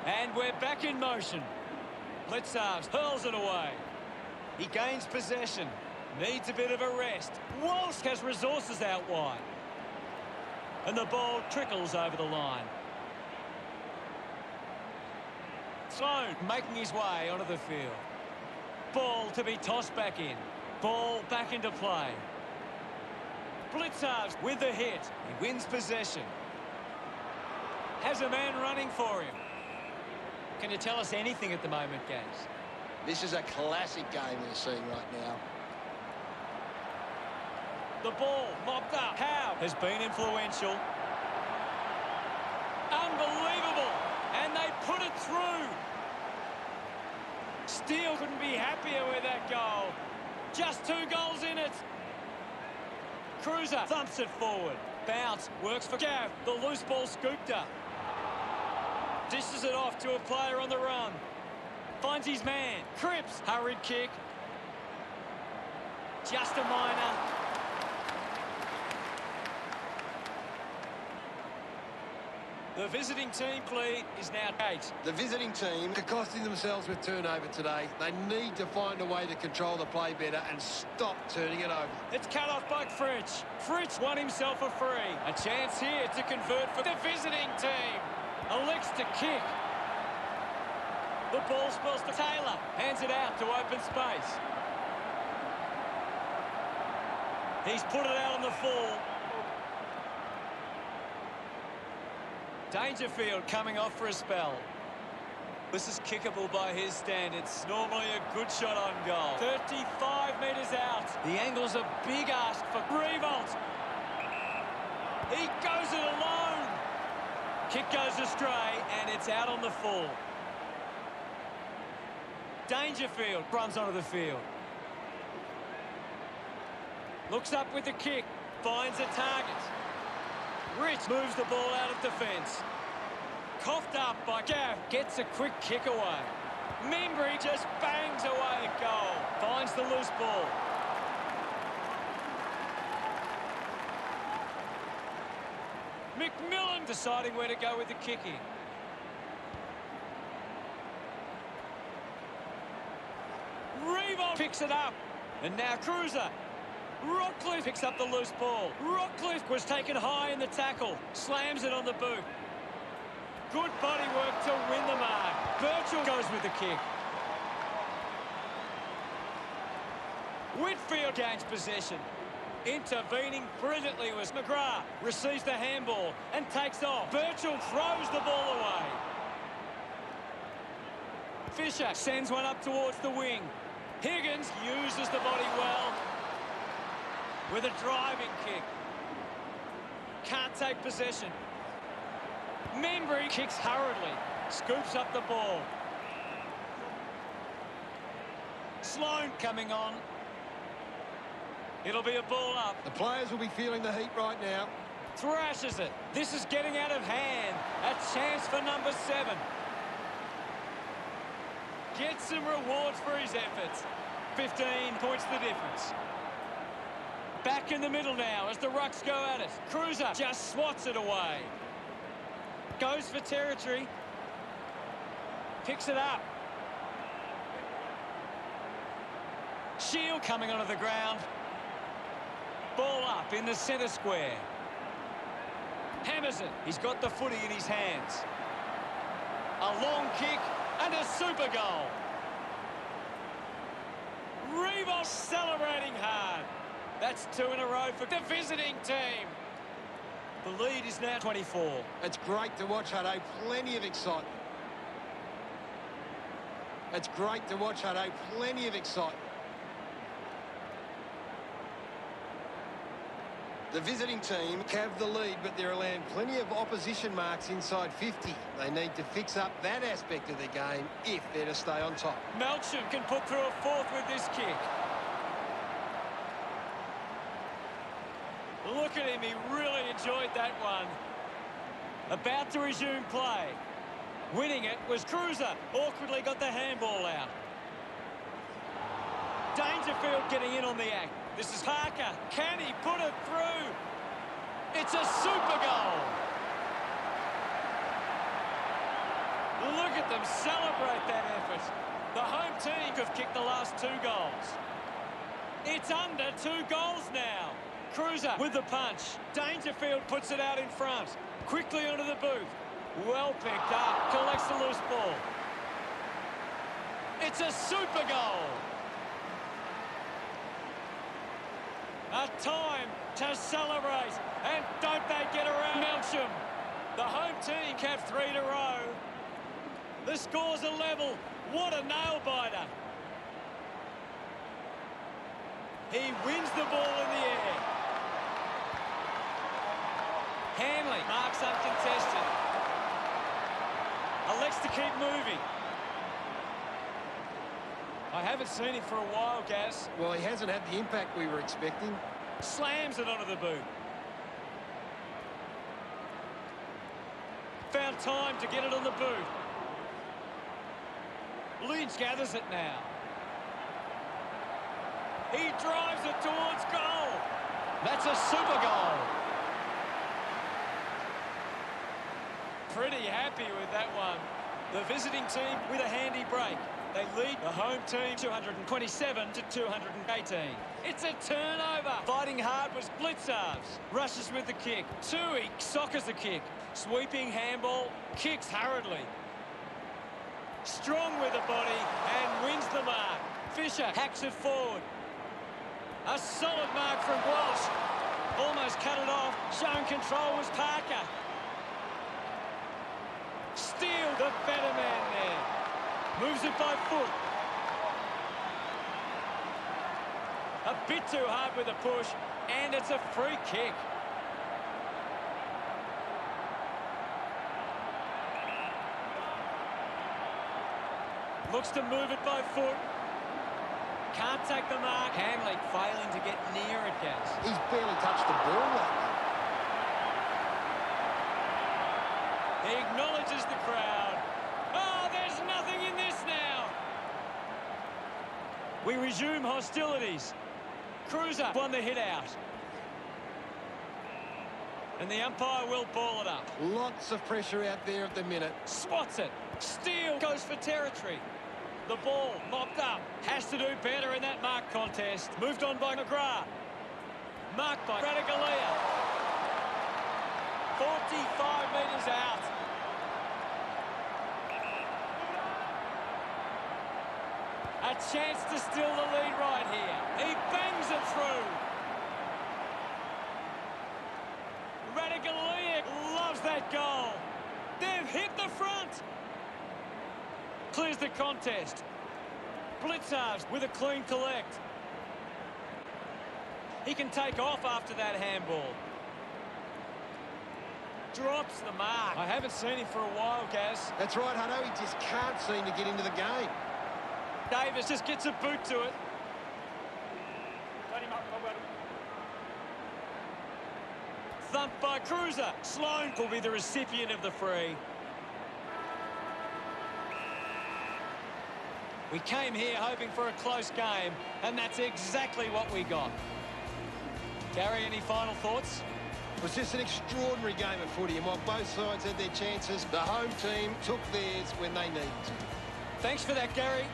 Speaker 1: And we're back in motion. Blitzarves hurls it away. He gains possession. Needs a bit of a rest. Walsh has resources out wide. And the ball trickles over the line. Sloan making his way onto the field. Ball to be tossed back in. Ball back into play. Blitzarves with the hit. He wins possession. Has a man running for him. Can you tell us anything at the moment, Gaz?
Speaker 2: This is a classic game we're seeing right now.
Speaker 1: The ball mopped up. Howe has been influential. Unbelievable. And they put it through. Steele couldn't be happier with that goal. Just 2 goals in it. Cruiser thumps it forward. Bounce works for Gav. The loose ball scooped up. Dishes it off to a player on the run. Finds his man. Cripps. Hurried kick. Just a minor. The visiting team lead is now 8.
Speaker 2: The visiting team are costing themselves with turnover today. They need to find a way to control the play better and stop turning it over.
Speaker 1: It's cut off by Fritsch. Fritsch won himself a free. A chance here to convert for the visiting team. Elects to kick. The ball spills to Taylor. Hands it out to open space. He's put it out on the full. Dangerfield coming off for a spell. This is kickable by his standards. Normally a good shot on goal. 35 metres out. The angle's a big ask for Revolt. He goes it alone. Kick goes astray and it's out on the full. Dangerfield runs onto the field. Looks up with the kick. Finds a target. Rich moves the ball out of defence. Coughed up by Gav. Gets a quick kick away. Membry just bangs away a goal. Finds the loose ball. McMillan deciding where to go with the kicking. Revo picks it up. And now Cruiser. Rockcliffe picks up the loose ball. Rockcliffe was taken high in the tackle. Slams it on the boot. Good body work to win the mark. Birchall goes with the kick. Whitfield gains possession. Intervening brilliantly was McGrath. Receives the handball and takes off. Birchall throws the ball away. Fisher sends one up towards the wing. Higgins uses the body well with a driving kick. Can't take possession. Membry kicks hurriedly. Scoops up the ball. Sloan coming on. It'll be a ball up.
Speaker 2: The players will be feeling the heat right now.
Speaker 1: Thrashes it. This is getting out of hand. A chance for number 7. Gets some rewards for his efforts. 15 points the difference. Back in the middle now as the Rucks go at it. Cruiser just swats it away. Goes for territory. Picks it up. Shield coming onto the ground. Ball up in the centre square. Hammers it. He's got the footy in his hands. A long kick and a super goal. Revo celebrating hard. That's 2 in a row for the visiting team. The lead is now 24.
Speaker 2: It's great to watch, Hutto. Plenty of excitement. It's great to watch, Hutto. Plenty of excitement. The visiting team have the lead, but they're allowing plenty of opposition marks inside 50. They need to fix up that aspect of the game if they're to stay on top.
Speaker 1: Melcham can put through a 4th with this kick. Look at him, he really enjoyed that one. About to resume play. Winning it was Cruiser. Awkwardly got the handball out. Dangerfield getting in on the act. This is Parker. Can he put it through? It's a super goal. Look at them celebrate that effort. The home team have kicked the last 2 goals. It's under 2 goals now. Cruiser with the punch. Dangerfield puts it out in front. Quickly onto the boot. Well picked up. Collects the loose ball. It's a super goal. A time to celebrate. And don't they get around Melcham. The home team have 3 in a row. The score's a level. What a nail-biter. He wins the ball in the air. Hanley marks uncontested. Elects to keep moving. I haven't seen him for a while, Gaz.
Speaker 2: Well, he hasn't had the impact we were expecting.
Speaker 1: Slams it onto the boot. Found time to get it on the boot. Leeds gathers it now. He drives it towards goal. That's a super goal. Pretty happy with that one. The visiting team with a handy break. They lead the home team 227 to 218. It's a turnover. Fighting hard was Blitzarves. Rushes with the kick. Tui soccers the kick. Sweeping handball. Kicks hurriedly. Strong with the body and wins the mark. Fisher hacks it forward. A solid mark from Walsh. Almost cut it off. Showing control was Parker. Steele, the better man there. Moves it by foot. A bit too hard with the push, and it's a free kick. Looks to move it by foot. Can't take the mark. Hanley failing to get near it, Gaz.
Speaker 2: He's barely touched the ball lately.
Speaker 1: He acknowledges the crowd. Oh, there's nothing in this now. We resume hostilities. Cruiser won the hit out. And the umpire will ball it up.
Speaker 2: Lots of pressure out there at the minute.
Speaker 1: Swats it. Steele goes for territory. The ball mopped up. Has to do better in that mark contest. Moved on by McGrath. Marked by Radaglia. 45 metres out. A chance to steal the lead right here. He bangs it through. Radaglia loves that goal. They've hit the front. Clears the contest. Blitzards with a clean collect. He can take off after that handball. Drops the mark. I haven't seen him for a while, Gaz.
Speaker 2: That's right, Hutto. He just can't seem to get into the game.
Speaker 1: Davis just gets a boot to it. Thumped by Cruiser. Sloan will be the recipient of the free. We came here hoping for a close game, and that's exactly what we got. Gary, any final thoughts?
Speaker 2: It was just an extraordinary game of footy, and while both sides had their chances, the home team took theirs when they needed to.
Speaker 1: Thanks for that, Gary.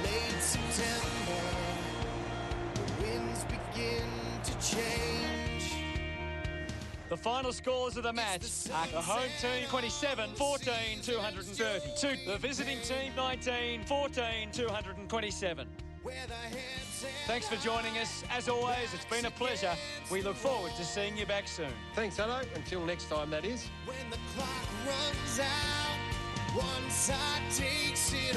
Speaker 3: Late September, the winds begin to change.
Speaker 1: The final scores of the match are the home team 27, 14, 230. The visiting team 19, 14, 227. Thanks for joining us. As always, it's been a pleasure. We look forward to seeing you back soon.
Speaker 2: Thanks, Hutto. Until next time, that is.
Speaker 3: When the clock runs out, one side takes it